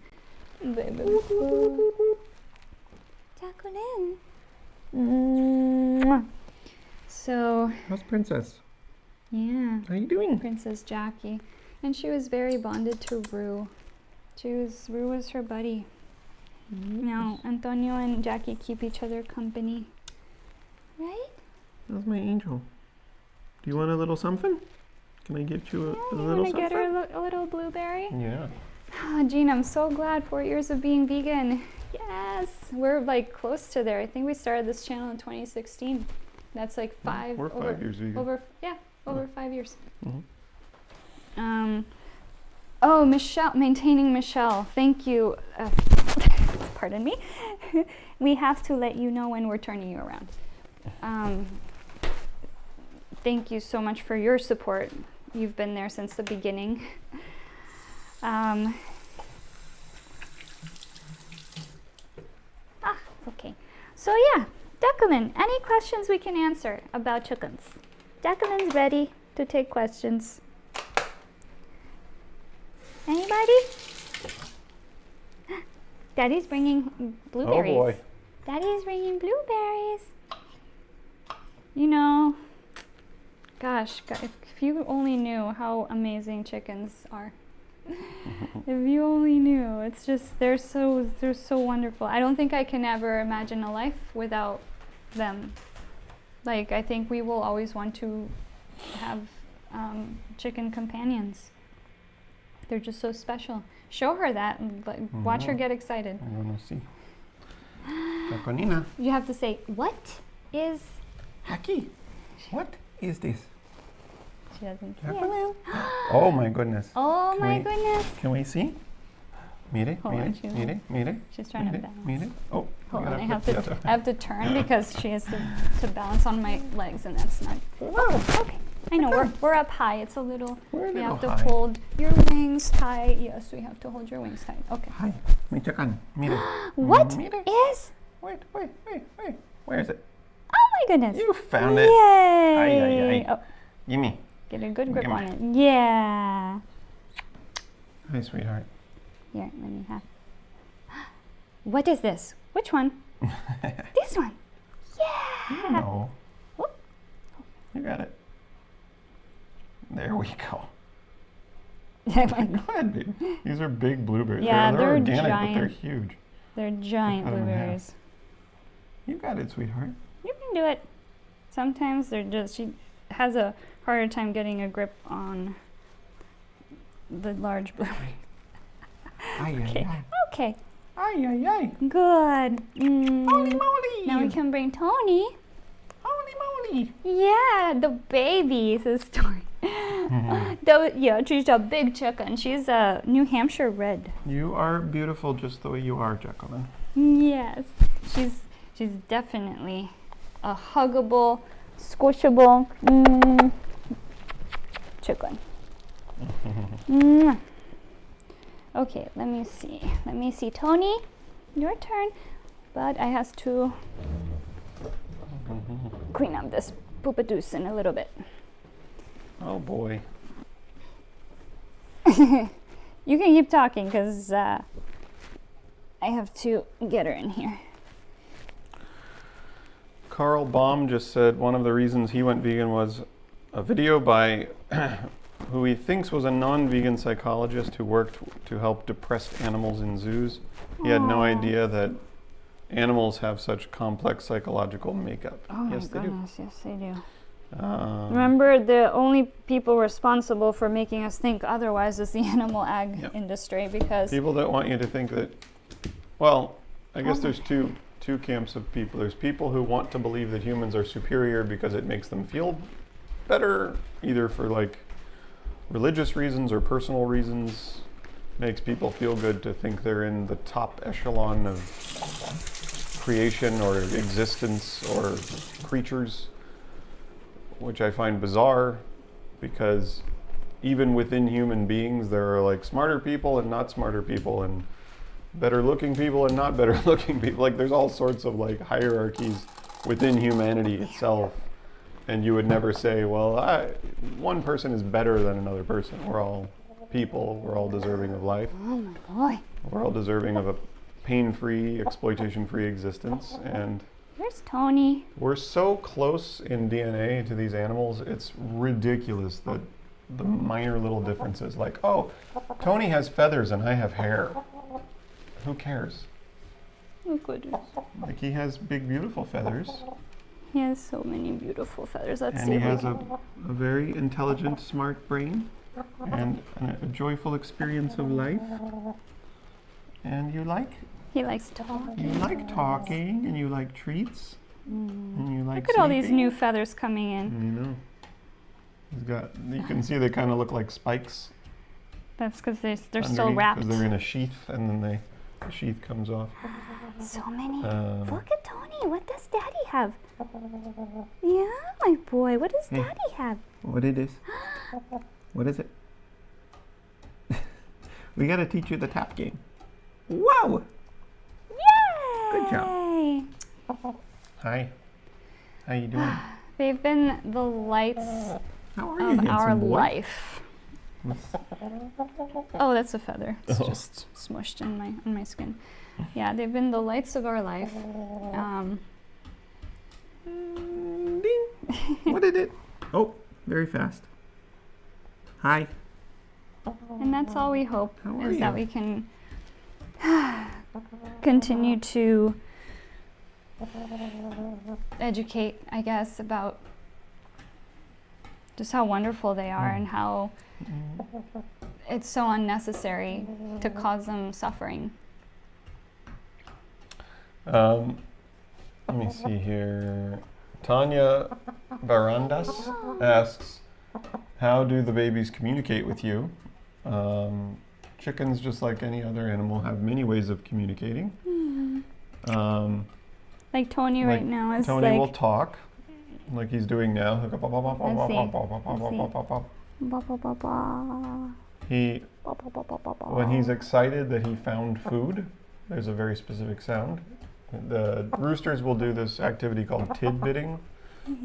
Jacqueline. So...
How's Princess?
Yeah.
How you doing?
Princess Jackie. And she was very bonded to Rue. Rue was her buddy. Now, Antonio and Jackie keep each other company. Right?
How's my angel? Do you want a little something? Can I get you a little something?
Want to get her a little blueberry?
Yeah.
Ah, Jean, I'm so glad 4 years of being vegan. Yes, we're like close to there. I think we started this channel in 2016. That's like
We're 5 years vegan.
Over 5 years.
Mm-hmm.
Oh, Michelle, maintaining Michelle. Thank you. Pardon me. We have to let you know when we're turning you around. Thank you so much for your support. You've been there since the beginning. Okay. So yeah, Declan, any questions we can answer about chickens? Declan's ready to take questions. Anybody? Daddy's bringing blueberries.
Oh boy.
Daddy's bringing blueberries. You know, gosh, if you only knew how amazing chickens are. If you only knew. It's just, they're so wonderful. I don't think I can ever imagine a life without them. Like, I think we will always want to have chicken companions. They're just so special. Show her that and watch her get excited.
I want to see. Taconina.
You have to say, what is...
Haki. What is this?
She doesn't see it.
Oh my goodness.
Oh my goodness.
Can we see? Mire,
Hold on,
mire.
She's trying to balance.
Mire. Oh,
Hold on, I have to turn because she has to balance on my legs, and that's not... Oh, okay. I know, we're up high. It's a little...
We're
we have to
high.
hold your wings tight. Yes, we have to hold your wings tight. Okay.
Hi, mi chacan. Mire.
What
Mire.
is...
Wait. Where is it?
Oh my goodness.
You found it.
Yay.
Ay.
Oh,
Gimme.
get a good grip
Gimme.
on it. Yeah.
Hi, sweetheart.
Here, let me have... What is this? Which one? This one. Yeah.
No.
Whoop.
You got it. There we go.
They're
Go ahead, baby. These are big blueberries.
Yeah,
they're organic,
giant.
but they're huge.
giant
Cut 'em in half.
blueberries.
You got it, sweetheart.
You can do it. Sometimes they're just... She has a harder time getting a grip on the large blueberries. Okay. Okay.
Ay.
Good.
Holy moly.
Now we can bring Tony.
Holy moly.
Yeah, the baby is a story. Yeah, she's a big chicken. She's a New Hampshire red.
You are beautiful just the way you are, Jacqueline.
Yes, she's definitely a huggable, squishable chicken. Okay, let me see. Tony, your turn. But I have to clean up this poopadoos in a little bit.
Oh boy.
You can keep talking because I have to get her in here.
Carl Baum just said one of the reasons he went vegan was a video by who he thinks was a non-vegan psychologist who worked to help depressed animals in zoos. He had no idea that animals have such complex psychological makeup.
Oh
Yes,
my
they do.
goodness, yes they do. Remember, the only people responsible for making us think otherwise is the animal ag industry, because
People that want you to think that, well, I guess there's two camps of people. There's people who want to believe that humans are superior because it makes them feel better, either for like religious reasons or personal reasons. Makes people feel good to think they're in the top echelon of creation or existence or creatures, which I find bizarre, because even within human beings there are like smarter people and not smarter people, and better looking people and not better looking people. Like there's all sorts of like hierarchies within humanity itself, and you would never say, well, one person is better than another person. We're all people, we're all deserving of life.
oh my boy,
We're all deserving of a pain-free, exploitation-free existence, and
where's Tony?
we're so close in DNA to these animals, it's ridiculous that the minor little differences, like, oh, Tony has feathers and I have hair. Who cares?
Oh goodness,
Like, he has big, beautiful feathers,
he has so many beautiful feathers. Let's
and
see
he
if we
has
can...
a very intelligent, smart brain. and a joyful experience of life. And you like?
He likes talking.
You like talking, and you like treats, and you like
Look at all these
sleeping.
new feathers coming in.
I know. He's got. You can see they kind of look like spikes.
That's because they're still
underneath,
wrapped.
Because they're in a sheath, and then the sheath comes off.
So many.
Um,
Look at Tony. What does Daddy have? Yeah, my boy. What does
Hey.
Daddy have?
What it is? What is it? We gotta teach you the tap game. Wow!
Yay!
Good job. Hi. How you doing?
They've been the lights
How are you,
of
handsome
our
boy?
life. Oh, that's a feather. It's
Oh.
just smushed in my skin. Yeah, they've been the lights of our life.
Ding. What did it? Oh, very fast. Hi.
And that's all we hope
How are
is that
you?
we can continue to educate, I guess, about just how wonderful they are and how it's so unnecessary to cause them suffering.
Let me see here. Tanya Barandas asks, how do the babies communicate with you? Chickens, just like any other animal, have many ways of communicating.
Like Tony right now is
Tony
like,
will talk, like he's doing now.
Let's see. Ba, ba, ba, ba.
He,
Ba, ba, ba, ba, ba, ba.
when he's excited that he found food, there's a very specific sound. The roosters will do this activity called tidbitting.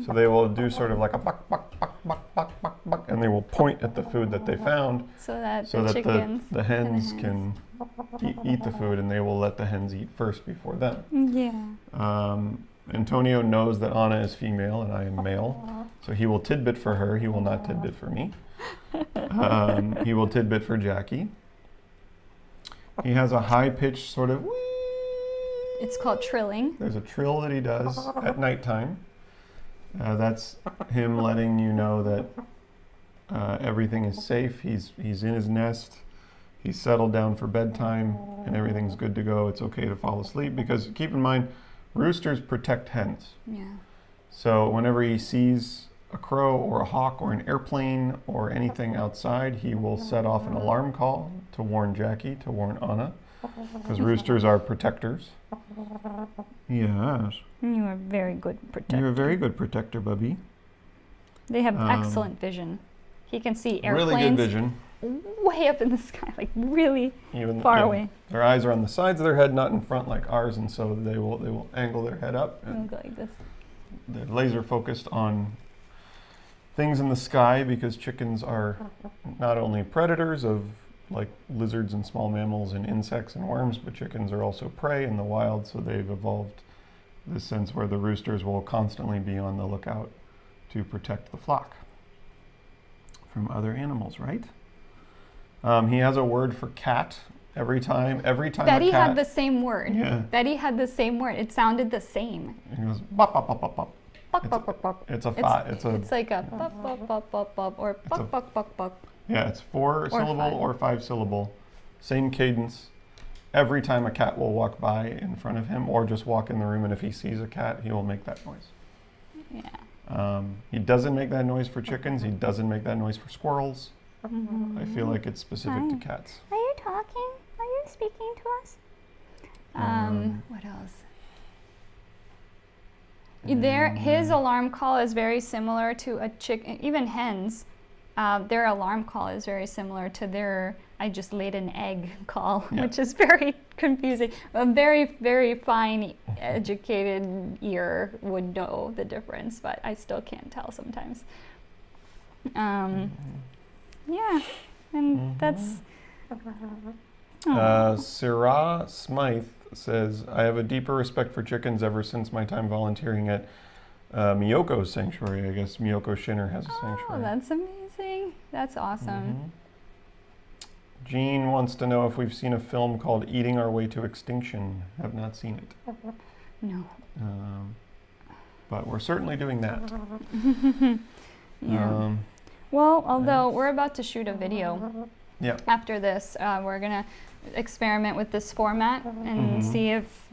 So they will do sort of like a buck, buck, buck, buck, buck, buck, buck, and they will point at the food that they found
So that
so
the
that
chickens
the hens can eat the food, and they will let the hens eat first before them.
Yeah.
Antonio knows that Anna is female and I am male, so he will tidbit for her. He will not tidbit for me. He will tidbit for Jackie. He has a high-pitched sort of wee.
It's called trilling.
There's a trill that he does at nighttime. That's him letting you know that everything is safe. He's in his nest. He's settled down for bedtime, and everything's good to go. It's okay to fall asleep, because keep in mind, roosters protect hens.
Yeah.
So whenever he sees a crow or a hawk or an airplane or anything outside, he will set off an alarm call to warn Jackie, to warn Anna, because roosters are protectors. Yes.
You are a very good protector.
You're a very good protector, Bubby.
They have excellent vision. He can see airplanes
Really good vision.
way up in the sky, like really
Even,
far
yeah,
away.
Their eyes are on the sides of their head, not in front like ours, and so they will angle their head up.
It'll
And
go like this.
they're laser focused on things in the sky, because chickens are not only predators of like lizards and small mammals and insects and worms, but chickens are also prey in the wild, so they've evolved this sense where the roosters will constantly be on the lookout to protect the flock from other animals, right? He has a word for cat. Every time
Betty
a cat,
had the same word.
Yeah.
Betty had the same word. It sounded the same.
he goes bop bop bop bop bop.
Buck, buck, buck, buck.
It's a
It's like a buck, buck, buck, buck, buck, or buck, buck, buck, buck.
yeah, it's 4 syllable
five.
or 5 syllable, same cadence. Every time a cat will walk by in front of him, or just walk in the room, and if he sees a cat, he will make that noise.
Yeah.
He doesn't make that noise for chickens. He doesn't make that noise for squirrels.
Mm-hmm.
I feel like it's specific to cats.
Are you talking? Are you speaking to us? What else? His alarm call is very similar to a chicken. Even hens, their alarm call is very similar to their "I just laid an egg" call,
Yeah.
which is very confusing. A very, very fine, educated ear would know the difference, but I still can't tell sometimes. Yeah, and that's.
Sarah Smythe says, I have a deeper respect for chickens ever since my time volunteering at Miyoko's sanctuary. I guess Miyoko Shinner has a sanctuary.
Oh, that's amazing. That's awesome.
Jean wants to know if we've seen a film called Eating Our Way to Extinction. Have not seen it.
No.
But we're certainly doing that.
Yeah. Well, although we're about to shoot a video
Yeah.
after this, we're gonna experiment with this format and see if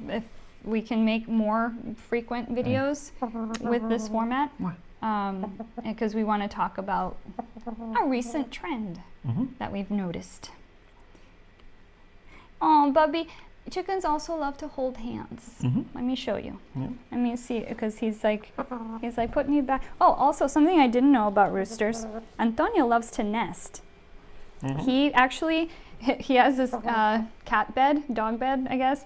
we can make more frequent videos with this format. Because we want to talk about a recent trend that we've noticed. Oh, Bubby, chickens also love to hold hands. Let me show you.
Yeah.
Let me see, because he's like put me back. Oh, also something I didn't know about roosters. Antonio loves to nest. He actually he has this cat bed, dog bed, I guess.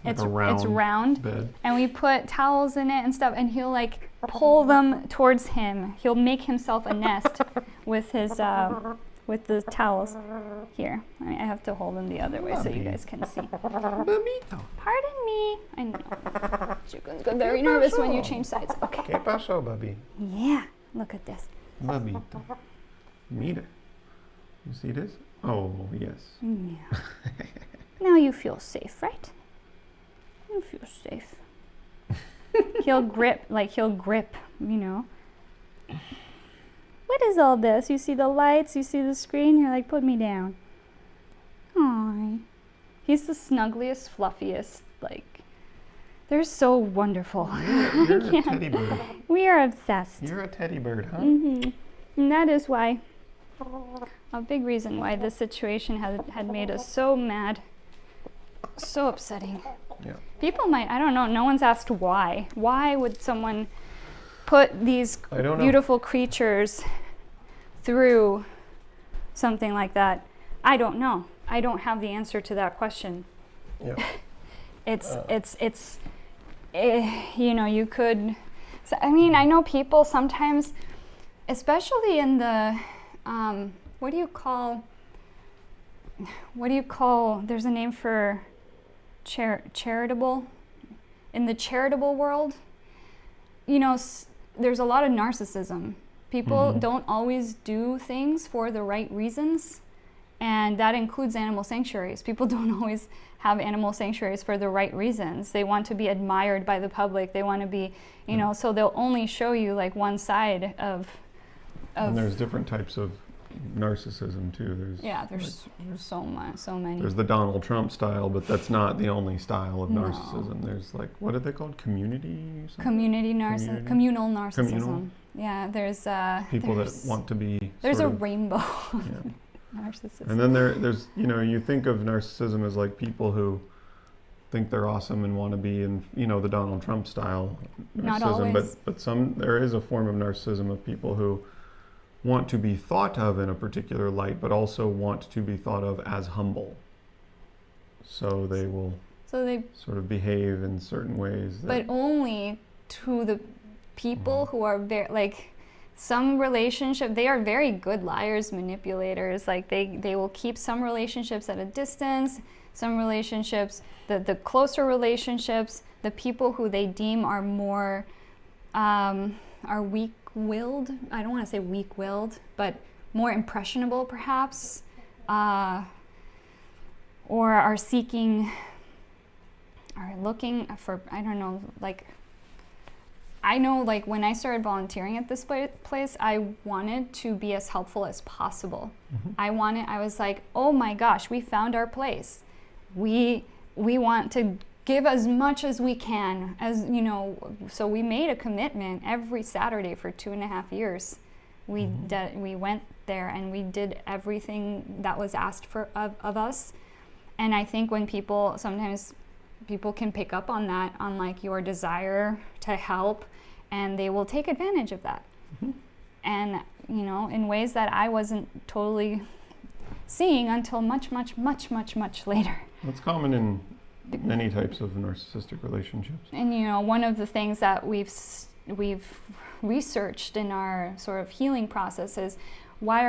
Like
It's round,
bed.
and we put towels in it and stuff, and he'll like pull them towards him. He'll make himself a nest with his with the towels. Here, I have to hold them the other way so you guys can see.
Babito.
Pardon me. I know. Chickens get very nervous when you change sides. Okay.
¿Qué pasó, Bubby?
Yeah. Look at this.
Babito. Mira. You see this? Oh, yes.
Yeah. Now you feel safe, right? You feel safe. He'll grip, you know. What is all this? You see the lights, you see the screen, you're like, put me down. Aww. He's the snuggliest, fluffiest, like, they're so wonderful.
You're a teddy bird.
We are obsessed.
You're a teddy bird, huh?
And that is why, a big reason why this situation had made us so mad, so upsetting.
Yeah.
People might, I don't know, no one's asked why. Why would someone put these
I don't know.
beautiful creatures through something like that? I don't know. I don't have the answer to that question.
Yeah.
You know, you could, so, I mean, I know people sometimes, especially in the, what do you call, there's a name for charitable, in the charitable world, you know, there's a lot of narcissism. People don't always do things for the right reasons, and that includes animal sanctuaries. People don't always have animal sanctuaries for the right reasons. They want to be admired by the public. They want to be, you know, so they'll only show you like one side of
And there's different types of narcissism too.
There's so many.
There's the Donald Trump style, but that's not the only style of narcissism. There's like, what are they called? Community or something?
Communal narcissism.
Communal?
Yeah, there's
people that want to be.
There's a
sort of,
rainbow.
Yeah.
Narcissism.
And then there's, you know, you think of narcissism as like people who think they're awesome and want to be in, you know, the Donald Trump style
Not
narcissism.
always.
But there is a form of narcissism of people who want to be thought of in a particular light, but also want to be thought of as humble. So they will sort of behave in certain ways.
But only to the people who are very, like, some relationship, they are very good liars, manipulators. Like they will keep some relationships at a distance, some relationships, the closer relationships, the people who they deem are more, are weak-willed. I don't want to say weak-willed, but more impressionable perhaps, or are looking for, I don't know, like, I know, like, when I started volunteering at this place, I wanted to be as helpful as possible. I was like, oh my gosh, we found our place. We want to give as much as we can, as, you know, so we made a commitment every Saturday for 2.5 years. We went there and we did everything that was asked of us. And I think when sometimes people can pick up on that, on like your desire to help, and they will take advantage of that. And, you know, in ways that I wasn't totally seeing until much, much, much, much, much later.
It's common in many types of narcissistic relationships.
And, you know, one of the things that we've researched in our sort of healing process is why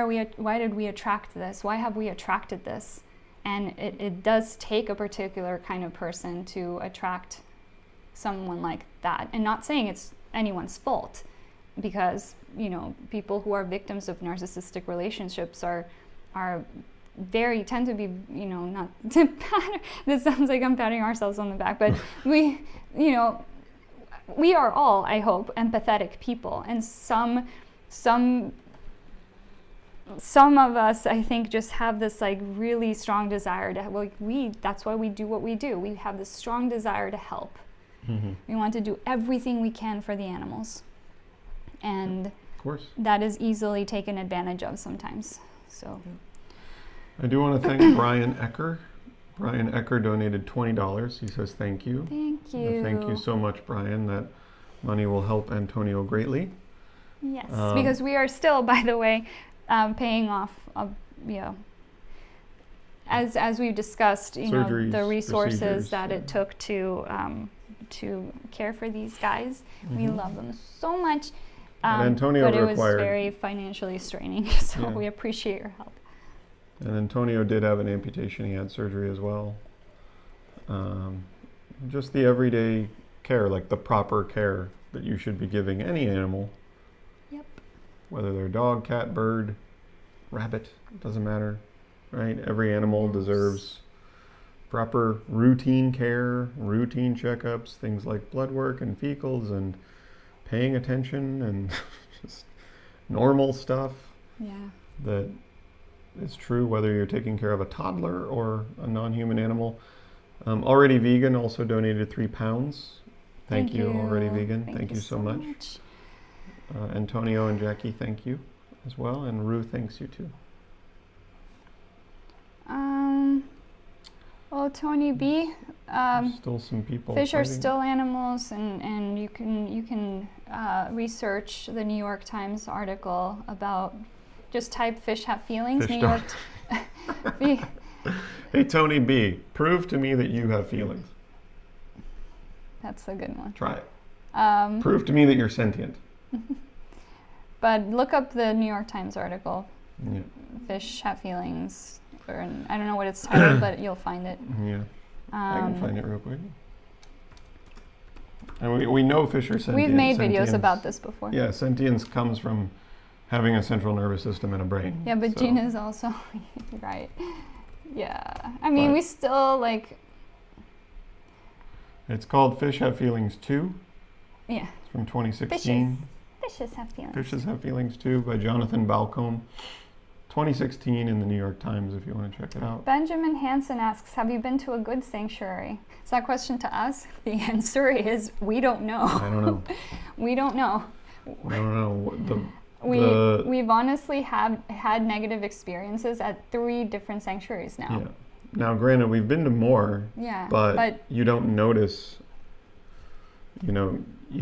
did we attract this? Why have we attracted this? And it does take a particular kind of person to attract someone like that. And not saying it's anyone's fault, because, you know, people who are victims of narcissistic relationships tend to be, you know, not to pat, this sounds like I'm patting ourselves on the back, but we are all, I hope, empathetic people, and some some of us, I think, just have this like really strong desire to, that's why we do what we do. We have this strong desire to help.
Mm-hmm.
We want to do everything we can for the animals. And
Of course.
that is easily taken advantage of sometimes. So
I do want to thank Brian Ecker. Brian Ecker donated $20. He says thank you.
thank you.
Thank you so much, Brian. That money will help Antonio greatly.
Yes, because we are still, by the way, paying off, as we've discussed,
Surgeries,
the resources
procedures,
that it took to care for these guys. We love them so much,
And Antonio
but it was
required-
very financially straining. So
Yeah.
we appreciate your help.
And Antonio did have an amputation. He had surgery as well. Just the everyday care, like the proper care that you should be giving any animal.
Yep.
Whether they're dog, cat, bird, rabbit, doesn't matter, right? Every animal
Yes.
deserves proper routine care, routine checkups, things like blood work and fecals and paying attention and just normal stuff
Yeah.
that is true whether you're taking care of a toddler or a non-human animal. Already Vegan also donated £3. Thank you, Already Vegan. Thank you so much. Antonio and Jackie, thank you as well. And Rue thanks you too.
Well, Tony B.
Still some people.
Fish are
fighting.
still animals, and you can research the New York Times article about, just type "fish have feelings."
Fish
New
don't.
York.
Hey Tony B, prove to me that you have feelings.
That's a good one.
Try it. Prove to me that you're sentient.
But look up the New York Times article.
Yeah.
Fish have feelings, or I don't know what it's titled, but you'll find it.
Yeah. I can find it real quick. And we know fish are sentient.
We've made videos
Sentience-
about this before.
Yeah, sentience comes from having a central nervous system and a brain.
Yeah, but
so.
Gina's also right. Yeah, I mean,
But-
we still like.
It's called Fish Have Feelings Too.
Yeah.
It's from 2016.
Fishes have feelings.
Fishes Have Feelings Too by Jonathan Balcombe. 2016 in the New York Times if you want to check it out.
Benjamin Hansen asks, "Have you been to a good sanctuary?" Is that question to us? The answer is we don't know.
I don't know.
We don't know.
I don't know.
We've honestly had negative experiences at 3 different sanctuaries now.
Yeah. Now, granted, we've been to more,
Yeah,
but you don't notice, you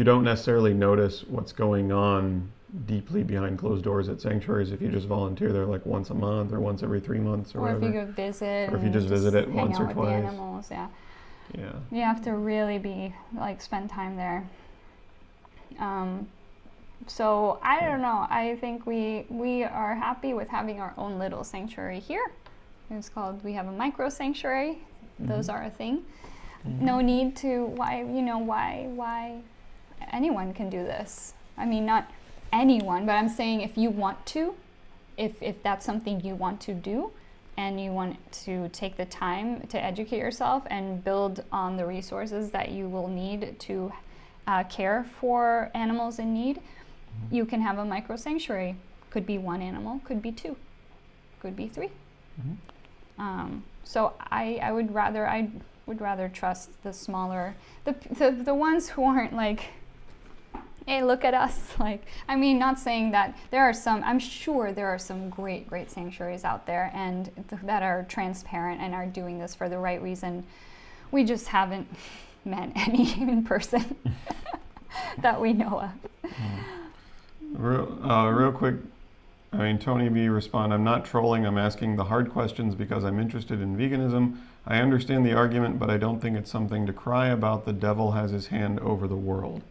don't necessarily notice what's going on deeply behind closed doors at sanctuaries if you just volunteer there like once a month or once every 3 months or
or if
whatever.
you go visit,
Or if you
and
just visit it
hang
once
out
or
with
twice.
the animals, yeah.
Yeah.
You have to really spend time there. So I don't know. I think we are happy with having our own little sanctuary here. It's called, we have a micro sanctuary. Those are a thing. No need to, why anyone can do this. I mean, not anyone, but I'm saying if you want to, if that's something you want to do, and you want to take the time to educate yourself and build on the resources that you will need to care for animals in need, you can have a micro sanctuary. Could be 1 animal, could be 2, could be 3. So I would rather trust the smaller, the ones who aren't like, hey, look at us. Like, I mean, not saying that I'm sure there are some great sanctuaries out there and that are transparent and are doing this for the right reason. We just haven't met any in person that we know of.
Real quick, Tony B respond, "I'm not trolling, I'm asking the hard questions because I'm interested in veganism. I understand the argument, but I don't think it's something to cry about. The devil has his hand over the world."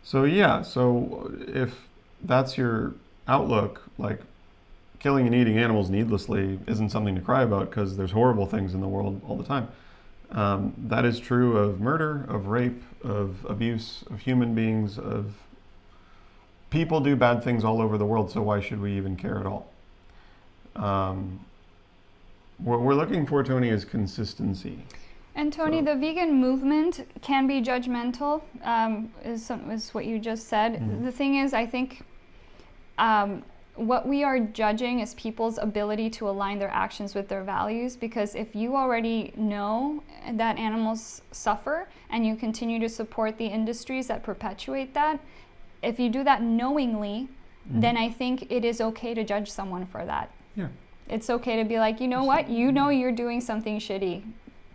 So yeah, if that's your outlook, like killing and eating animals needlessly isn't something to cry about because there's horrible things in the world all the time. That is true of murder, of rape, of abuse of human beings, of people do bad things all over the world, so why should we even care at all? What we're looking for, Tony, is consistency.
And Tony, the vegan movement can be judgmental, is what you just said. The thing is, I think what we are judging is people's ability to align their actions with their values, because if you already know that animals suffer and you continue to support the industries that perpetuate that, if you do that knowingly, then I think it is okay to judge someone for that.
Yeah.
It's okay to be like, you know what, you know you're doing something shitty.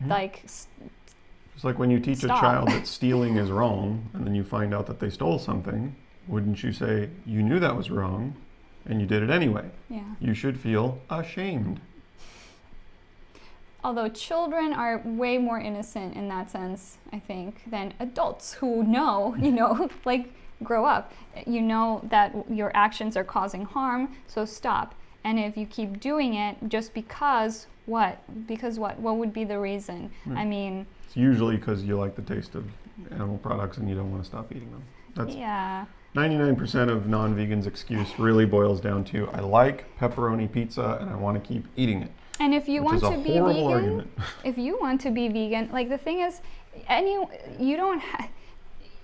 Like,
it's like when you teach
stop.
a child that stealing is wrong and then you find out that they stole something, wouldn't you say, you knew that was wrong and you did it anyway?
Yeah.
You should feel ashamed.
Although children are way more innocent in that sense, I think, than adults who know, you know, like, grow up. You know that your actions are causing harm, so stop. And if you keep doing it just because what? Because what? What would be the reason? I mean...
It's usually because you like the taste of animal products and you don't want to stop eating them. That's 99% of non-vegans' excuse really boils down to, I like pepperoni pizza and I want to keep eating it.
And if you want to be vegan,
argument.
If you want to be vegan, like, the thing is, you don't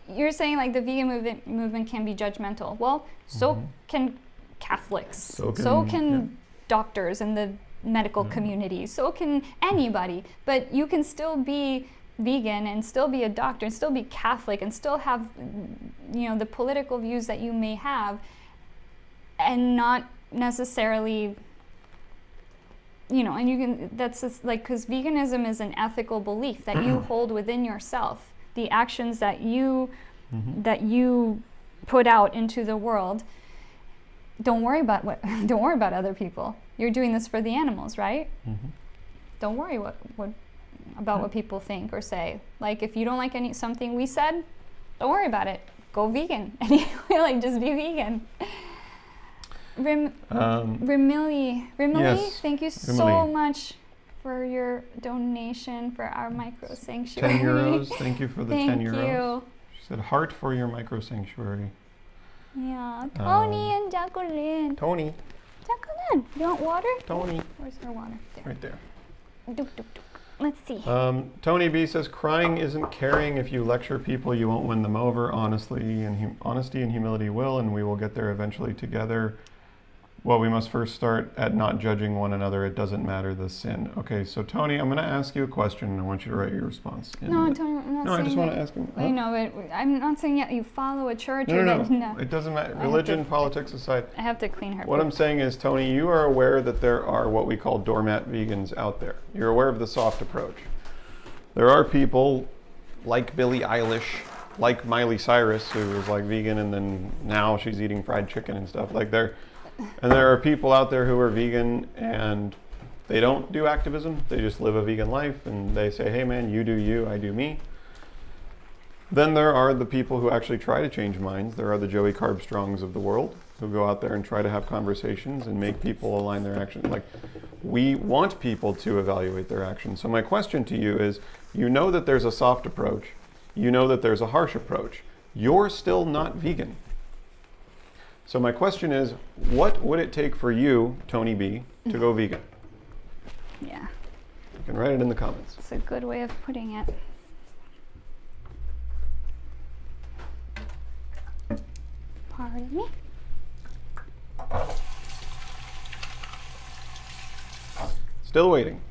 you're saying like the vegan movement can be judgmental. Well, so can Catholics. So can doctors in the medical community. So can anybody. But you can still be vegan and still be a doctor and still be Catholic and still have, you know, the political views that you may have, and not necessarily, you know, and you can, that's just like, because veganism is an ethical belief that you hold within yourself. The actions that you put out into the world, don't worry about other people. You're doing this for the animals, right? Don't worry about what people think or say. Like, if you don't like something we said, don't worry about it. Go vegan. Anyway, like, just be vegan. Rimili,
yes,
thank you so much for your donation for our micro sanctuary.
10 euros. Thank you for the 10 euros.
Thank you.
She said, heart for your micro sanctuary.
Yeah, Tony and Jacqueline.
Tony.
Jacqueline, you want water?
Tony.
Where's her water? There.
Right there.
Dook, dook, dook. Let's see.
Tony B says, crying isn't caring. If you lecture people, you won't win them over. Honesty and humility will, and we will get there eventually together. Well, we must first start at not judging one another. It doesn't matter the sin. Okay, so Tony, I'm going to ask you a question, and I want you to write your response.
No, Tony, I'm not saying
I just want to ask him.
I know, but I'm not saying you follow a church.
No. It doesn't matter. Religion, politics aside.
I have to clean her.
What I'm saying is, Tony, you are aware that there are what we call doormat vegans out there. You're aware of the soft approach. There are people like Billie Eilish, like Miley Cyrus, who was like vegan, and then now she's eating fried chicken and stuff. Like, and there are people out there who are vegan and they don't do activism. They just live a vegan life and they say, hey man, you do you, I do me. Then there are the people who actually try to change minds. There are the Joey Carbstrongs of the world who go out there and try to have conversations and make people align their actions. Like, we want people to evaluate their actions. So my question to you is, you know that there's a soft approach. You know that there's a harsh approach. You're still not vegan. So my question is, what would it take for you, Tony B, to go vegan?
Yeah.
You can write it in the comments.
It's a good way of putting it. Pardon me.
Still waiting.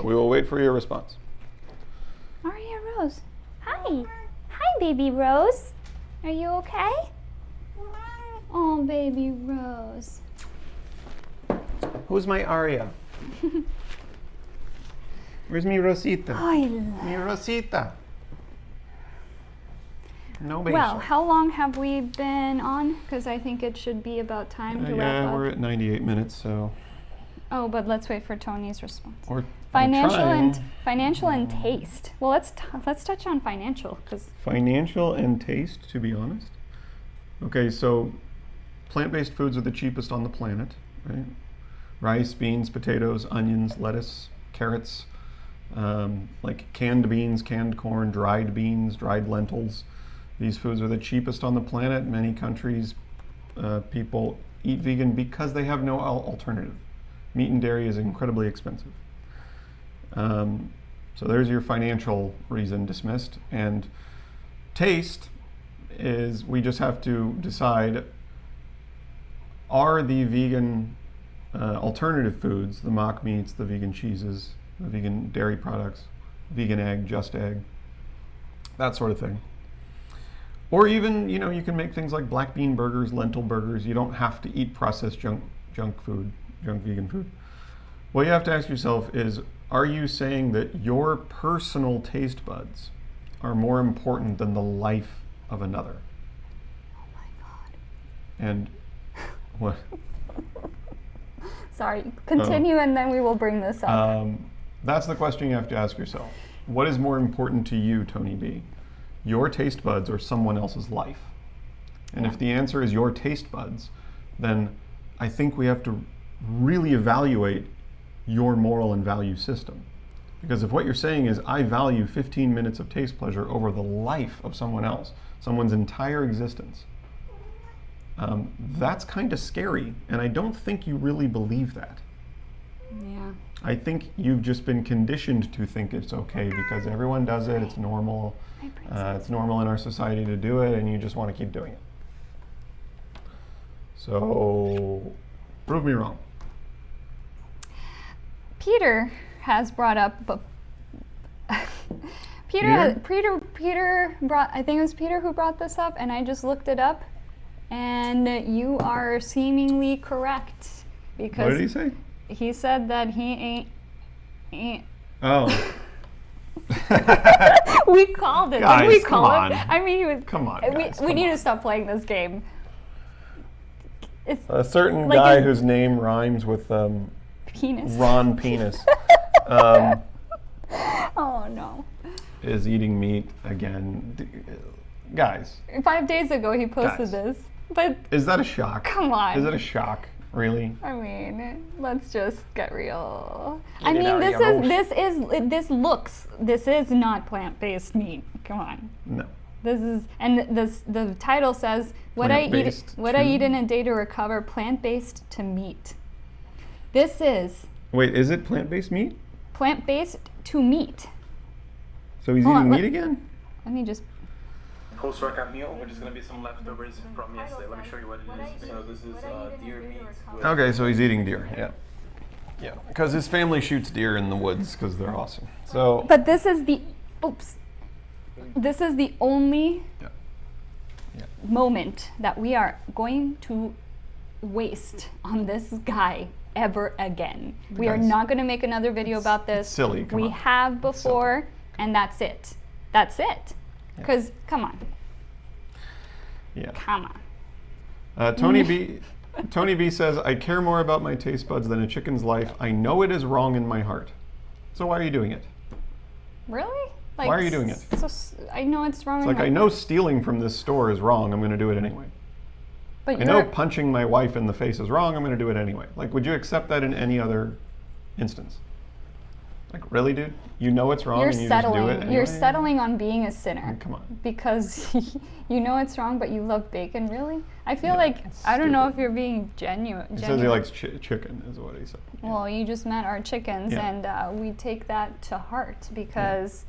We will wait for your response.
Aria Rose. Hi. Hi, baby Rose. Are you okay? Oh, baby Rose.
Who's my Aria? Where's mi Rosita? Mi Rosita. No baby.
Well, how long have we been on? Because I think it should be about time to wrap up.
Yeah, we're at 98 minutes, so.
Oh, but let's wait for Tony's response.
Or
Financial and taste. Well, let's touch on financial, because
financial and taste, to be honest. Okay, so plant-based foods are the cheapest on the planet, right? Rice, beans, potatoes, onions, lettuce, carrots, like canned beans, canned corn, dried beans, dried lentils. These foods are the cheapest on the planet. Many countries, people eat vegan because they have no alternative. Meat and dairy is incredibly expensive. So there's your financial reason dismissed. And taste is, we just have to decide, are the vegan alternative foods, the mock meats, the vegan cheeses, the vegan dairy products, vegan egg, just egg, that sort of thing. Or even, you can make things like black bean burgers, lentil burgers. You don't have to eat processed junk vegan food. What you have to ask yourself is, are you saying that your personal taste buds are more important than the life of another?
Oh my God.
And what?
Sorry, continue and then we will bring this up.
That's the question you have to ask yourself. What is more important to you, Tony B? Your taste buds or someone else's life? And if the answer is your taste buds, then I think we have to really evaluate your moral and value system. Because if what you're saying is, I value 15 minutes of taste pleasure over the life of someone else, someone's entire existence, that's kind of scary. And I don't think you really believe that.
Yeah.
I think you've just been conditioned to think it's okay because everyone does it, it's normal. It's normal in our society to do it, and you just want to keep doing it. So, prove me wrong.
Peter has brought up, Peter brought, I think it was Peter who brought this up, and I just looked it up, and you are seemingly correct. Because
what did he say?
He said that he ain't.
Oh.
We called it.
Guys,
What did we call
come
it?
on.
I mean, he was.
Come on, guys,
we need to stop playing this game. It's
a certain
like
guy whose name rhymes with
penis.
Ron Penis
Oh no.
is eating meat again. Guys.
5 days ago he posted
Guys.
this, but
Is that a shock?
come on.
Is it a shock? Really?
I mean, let's just get real.
Get
I
it
mean,
out of your
this is not plant-based meat. Come on.
No.
This is, and the title says, what I eat in a day to recover, plant-based to meat. This is
Wait, is it plant-based meat?
plant-based to meat.
So he's
Hold
eating
on,
meat again?
Let me just,
Post-workout meal, which is going to be some leftovers from yesterday. Let me show you what it is. So this is deer meat.
Okay, so he's eating deer, yeah. Yeah, because his family shoots deer in the woods because they're awesome. So,
but this is the only
Yeah. Yeah.
moment that we are going to waste on this guy ever again. We are
Guys,
not going to make another video about this.
it's silly, come
we
on.
have before, and that's it. That's it. Because, come on.
yeah.
Come on.
Tony B says, I care more about my taste buds than a chicken's life. I know it is wrong in my heart. So why are you doing it?
Really?
Why are you doing it?
I know it's wrong.
It's like, I know stealing from this store is wrong. I'm going to do it anyway.
But
I know punching my wife in the face is wrong. I'm going to do it anyway. Like, would you accept that in any other instance? Like, really, dude? You know it's wrong and you just do it anyway?
You're settling on being a sinner.
Come on.
Because you know it's wrong, but you love bacon. Really? I feel like
it's
I don't know
stupid.
if you're being genuine.
He says he likes chicken, is what he said.
Well, you just met our chickens,
Yeah.
and we take that to heart because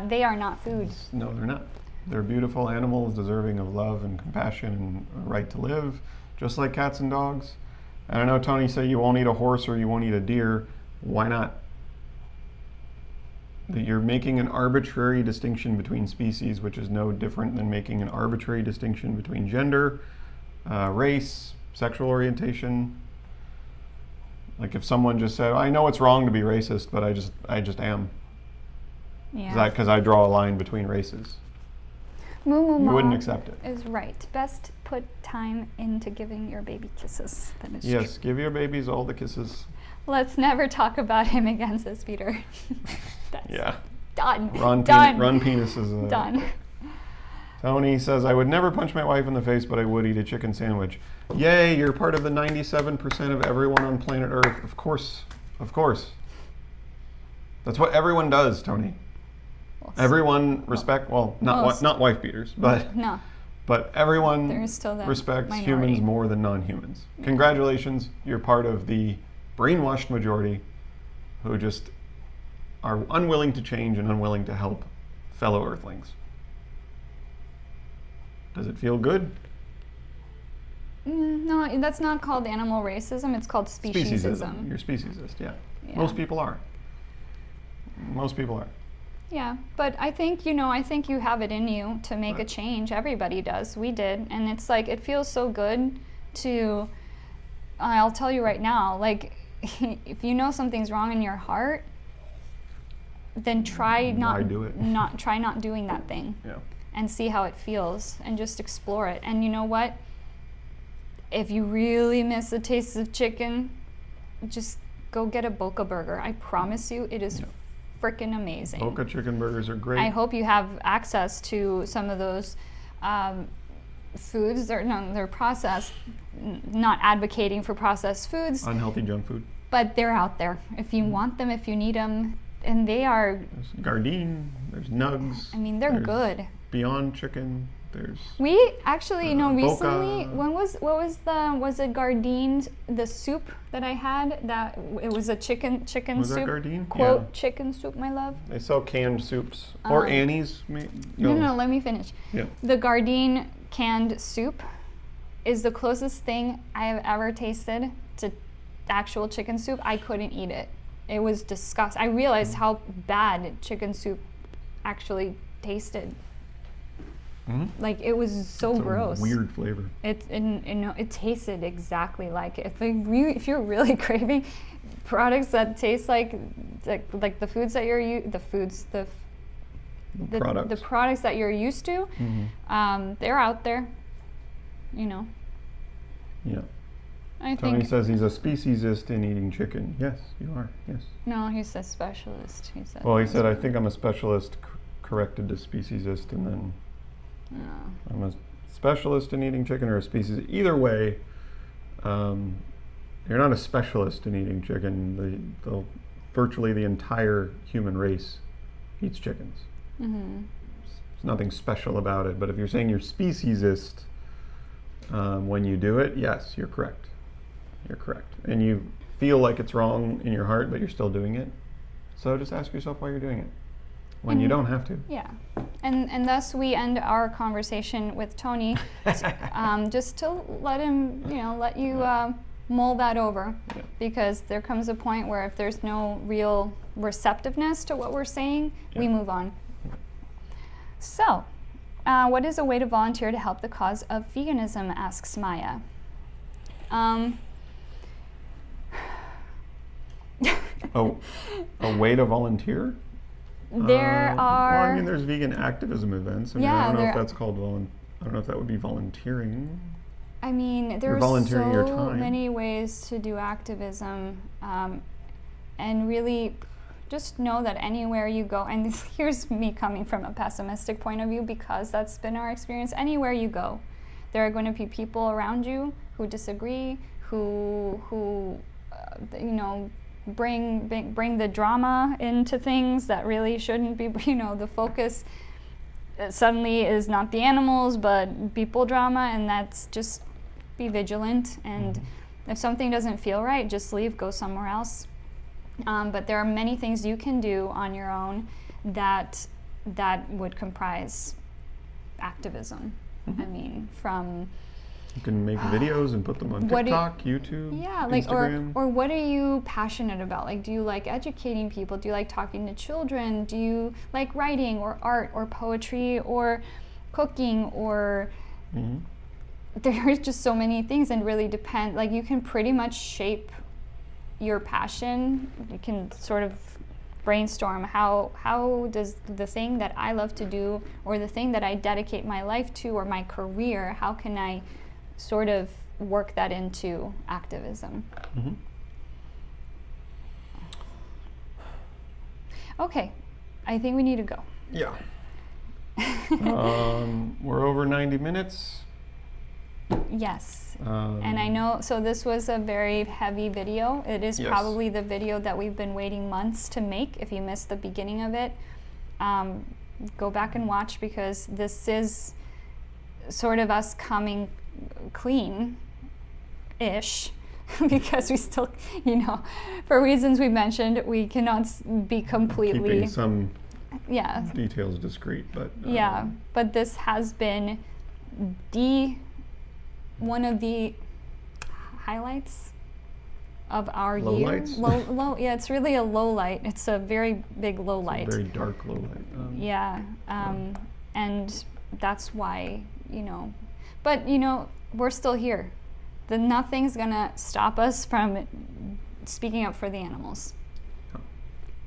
they are not food.
No, they're not. They're beautiful animals deserving of love and compassion and a right to live, just like cats and dogs. I don't know, Tony, say you won't eat a horse or you won't eat a deer. Why not? That you're making an arbitrary distinction between species, which is no different than making an arbitrary distinction between gender, race, sexual orientation. Like if someone just said, I know it's wrong to be racist, but I just am.
Yeah.
Because I draw a line between races.
Moo Moo
You
Mom
wouldn't accept it.
is right. Best put time into giving your baby kisses. That is
Yes,
true.
give your babies all the kisses.
Let's never talk about him again, says Peter. That's
Yeah.
done.
Ron
done.
Penis is
Done.
Tony says, I would never punch my wife in the face, but I would eat a chicken sandwich. Yay, you're part of the 97% of everyone on planet Earth. Of course. Of course. That's what everyone does, Tony. Everyone not wife beaters, but
No.
but everyone
There's still that
respects
minority.
humans more than non-humans. Congratulations, you're part of the brainwashed majority who just are unwilling to change and unwilling to help fellow Earthlings. Does it feel good?
No, that's not called animal racism. It's called speciesism.
You're speciesist, yeah.
Yeah.
Most people are. Most people are.
Yeah, but I think, I think you have it in you to make a
Right.
change. Everybody does. We did. And it's like, it feels so good to, I'll tell you right now, like, if you know something's wrong in your heart, then try
Why do it?
not doing that thing.
Yeah.
And see how it feels and just explore it. And you know what? If you really miss the taste of chicken, just go get a Boca burger. I promise you, it is freaking amazing.
Boca chicken burgers are great.
I hope you have access to some of those foods. They're processed. Not advocating for processed foods,
Unhealthy junk food.
but they're out there. If you want them, if you need them, and they are.
There's Gardein. There's Nugs.
I mean, they're
there's
good.
Beyond Chicken. There's.
We actually, recently,
Boca.
was it Gardein, the soup that I had? That it was a chicken
Was
soup.
that Gardein?
Quote,
Yeah.
chicken soup, my love.
They sell canned soups. Or Annie's.
No, let me finish.
Yeah.
The Gardein canned soup is the closest thing I have ever tasted to actual chicken soup. I couldn't eat it. It was disgusting. I realized how bad chicken soup actually tasted.
Mm-hmm.
Like, it was so
It's a
gross.
weird flavor.
It tasted exactly like it. If you're really craving products that taste like the foods that the
Products.
the products that you're used to, they're out there.
Yeah.
I
Tony
think.
says he's a speciesist in eating chicken. Yes, you are. Yes.
No, he says specialist. He said.
Well, he said, I think I'm a specialist corrected to speciesist, and then
No.
I'm a specialist in eating chicken or a species. Either way, you're not a specialist in eating chicken. Virtually the entire human race eats chickens.
Mm-hmm.
There's nothing special about it. But if you're saying you're speciesist when you do it, yes, you're correct. You're correct. And you feel like it's wrong in your heart, but you're still doing it. So just ask yourself why you're doing it when you don't have to.
Yeah, and thus we end our conversation with Tony, just to let him, let you mull that over,
Yeah.
because there comes a point where if there's no real receptiveness to what we're saying, we
Yeah.
move on. So, what is a way to volunteer to help the cause of veganism? Asks Maya.
Oh, a way to volunteer?
There
Well,
are.
I mean, there's vegan activism events. I mean,
Yeah,
I don't know if
there-
that's called I don't know if that would be volunteering.
I mean, there
You're
are
volunteering your
so
time.
many ways to do activism, and really just know that anywhere you go, and here's me coming from a pessimistic point of view because that's been our experience, anywhere you go, there are going to be people around you who disagree, who bring the drama into things that really shouldn't be, the focus suddenly is not the animals but people drama, and that's just be vigilant, and if something doesn't feel right, just leave, go somewhere else. But there are many things you can do on your own that would comprise activism. I mean, from
You can make videos and put them on
What do you-
TikTok, YouTube,
yeah, like
Instagram.
or what are you passionate about? Like, do you like educating people? Do you like talking to children? Do you like writing or art or poetry or cooking or
Mhm.
there's just so many things, and really depend, like, you can pretty much shape your passion. You can sort of brainstorm how does the thing that I love to do, or the thing that I dedicate my life to, or my career, how can I sort of work that into activism?
Mhm.
Okay, I think we need to go.
Yeah. We're over 90 minutes.
Yes.
Um,
And I know, so this was a very heavy video. It is
Yes.
probably the video that we've been waiting months to make. If you missed the beginning of it, go back and watch, because this is sort of us coming clean-ish, because we still, for reasons we mentioned, we cannot be completely,
keeping some
yeah,
details discreet, but
yeah, but this has been one of the highlights of our year.
Lowlights?
Low, yeah, it's really a low light. It's a very big low light.
Very dark low light.
Yeah, and that's why, you know, but you know, we're still here. Nothing's gonna stop us from speaking up for the animals.
Yeah.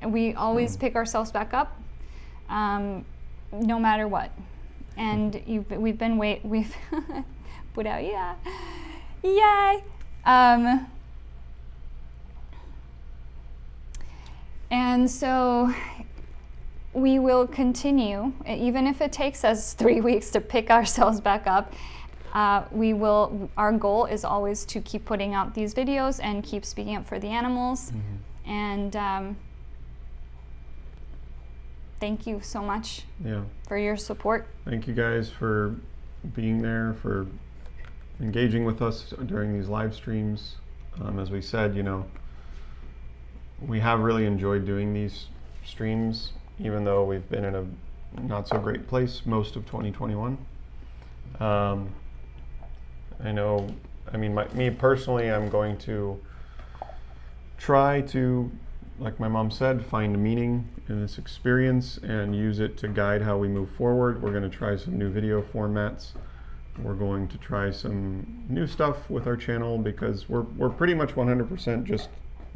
And we always pick ourselves back up, no matter what. And we've put out, yeah, yay. And so we will continue, even if it takes us 3 weeks to pick ourselves back up. Our goal is always to keep putting out these videos and keep speaking up for the animals. And thank you so much for your support.
Thank you guys for being there, for engaging with us during these live streams. As we said, you know, we have really enjoyed doing these streams, even though we've been in a not so great place most of 2021. I know, I mean, me personally, I'm going to try to, like my mom said, find meaning in this experience and use it to guide how we move forward. We're going to try some new video formats. We're going to try some new stuff with our channel because we're pretty much 100% just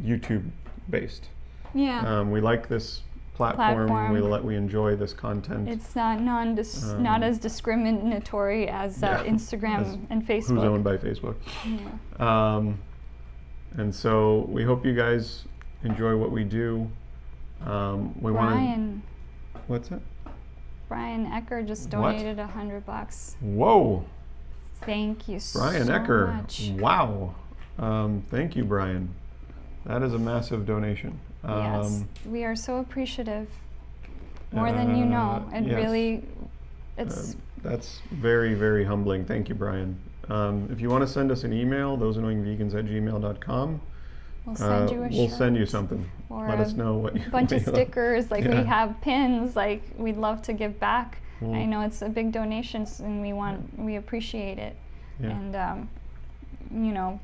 YouTube based.
Yeah.
We like this platform. We enjoy this content.
It's not as discriminatory as Instagram and Facebook.
Who's owned by Facebook.
Yeah.
And so we hope you guys enjoy what we do.
Brian.
What's it?
Brian Ecker just donated $100.
Whoa.
Thank you
Brian
so
Ecker.
much.
Wow. Thank you, Brian. That is a massive donation.
Yes, we are so appreciative. More than you know. It
yes.
really, it's...
that's very, very humbling. Thank you, Brian. If you want to send us an email, thoseannoyingvegans@gmail.com.
We'll send you a
We'll
shirt.
send you something.
Or
let us know what you
a bunch of stickers. Like
Yeah.
we have pins. Like we'd love to give back.
Mm.
I know it's a big donation, and we appreciate it.
Yeah.
And you know,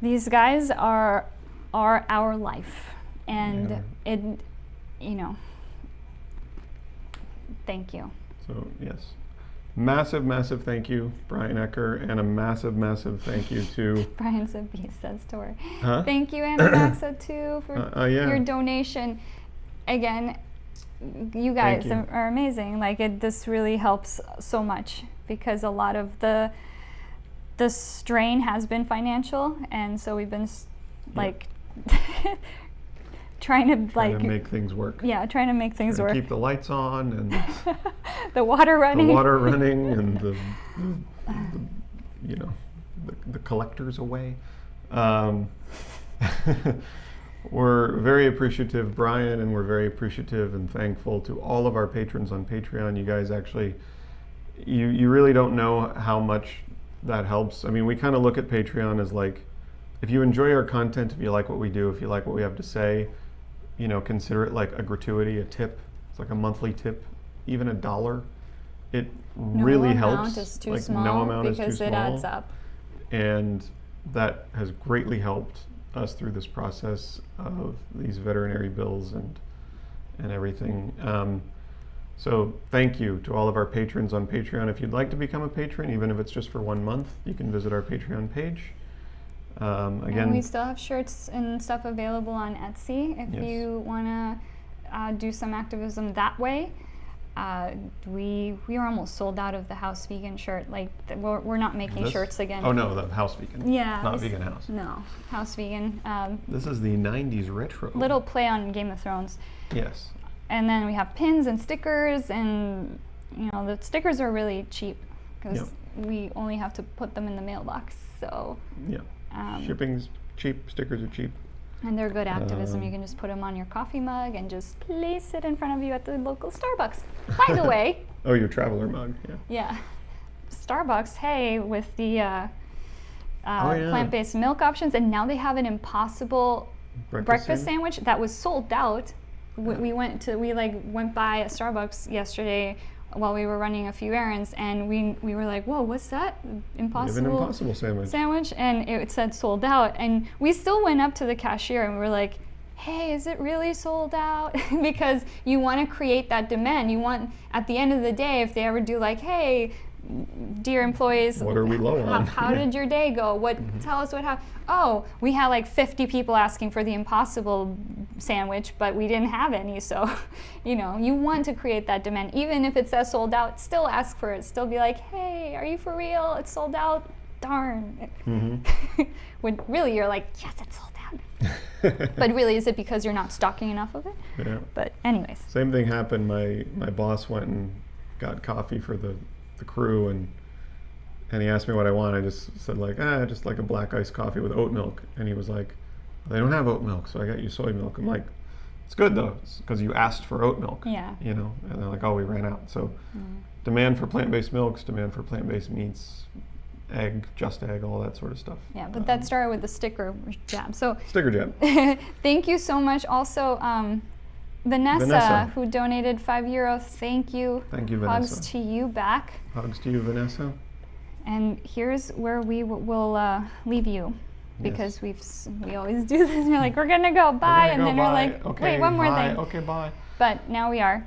these guys are our life, and it, you know. Thank you.
So yes. Massive, massive thank you, Brian Ecker, and a massive, massive thank you to
Brian Zabis says to her.
Huh?
Thank you, Anna Maxa, too, for your donation. Again, you guys are amazing. Like this really helps so much because a lot of the strain has been financial, and so we've been like trying to
make things work.
Yeah, trying to make things work.
Keep the lights on and
the water running.
The water running and the you know, the collectors away. We're very appreciative, Brian, and we're very appreciative and thankful to all of our patrons on Patreon. You guys actually, you really don't know how much that helps. I mean, we kind of look at Patreon as like, if you enjoy our content, if you like what we do, if you like what we have to say, you know, consider it like a gratuity, a tip. It's like a monthly tip, even $1. It really helps.
No amount is too
like
small
no amount
because
is too
it
small.
adds up.
And that has greatly helped us through this process of these veterinary bills and everything. So thank you to all of our patrons on Patreon. If you'd like to become a patron, even if it's just for 1 month, you can visit our Patreon page. Again,
and we still have shirts and stuff available on Etsy if you want to do some activism that way. We are almost sold out of the House Vegan shirt. Like we're not making shirts again.
Oh no, the House Vegan.
Yeah,
not Vegan House.
No, House Vegan.
This is the '90s retro.
Little play on Game of Thrones.
Yes.
And then we have pins and stickers, and you know the stickers are really cheap because we only have to put them in the mailbox. So
shipping's cheap, stickers are cheap.
And they're good activism. You can just put them on your coffee mug and just place it in front of you at the local Starbucks. By the way.
Oh, your traveler mug. Yeah.
Yeah. Starbucks, hey, with the plant-based milk options, and now they have an Impossible breakfast sandwich that was sold out. We went by a Starbucks yesterday, while we were running a few errands, and we were like, whoa, what's that?
We have an
Impossible
impossible sandwich.
and it said sold out, and we still went up to the cashier and we were like, hey, is it really sold out? Because you want to create that demand. You want, at the end of the day, if they ever do like, hey, dear employees,
What are we low on?
how did your day go? Tell us what happened. Oh, we had like 50 people asking for the impossible sandwich, but we didn't have any. So, you know, you want to create that demand. Even if it says sold out, still ask for it. Still be like, hey, are you for real? It's sold out? Darn. When really you're like, yes, it's sold out. But really, is it because you're not stocking enough of it?
Yeah.
But anyways.
Same thing happened. My boss went and got coffee for the crew, and he asked me what I want. I just said like, just like a black iced coffee with oat milk. And he was like, they don't have oat milk, so I got you soy milk. I'm like, it's good though, because you asked for oat milk.
Yeah.
You know, and they're like, oh, we ran out. So demand for plant-based milks, demand for plant-based meats, egg, just egg, all that sort of stuff.
Yeah, but that started with the sticker jab. So
Sticker jab.
thank you so much. Also, Vanessa, who donated €5. Thank you.
Thank you, Vanessa.
Hugs to you back.
Hugs to you, Vanessa.
And here's where we will leave you, because we always do this. We're like, we're gonna go, bye, and then we're like,
okay,
wait, one more thing.
Okay, bye.
But now we are.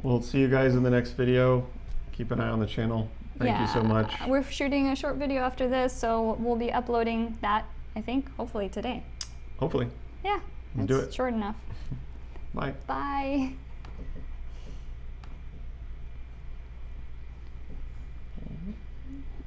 We'll see you guys in the next video. Keep an eye on the channel. Thank you so much.
We're shooting a short video after this, so we'll be uploading that, I think, hopefully today.
Hopefully.
Yeah,
Let's do
it's
it.
short enough.
Bye.
Bye.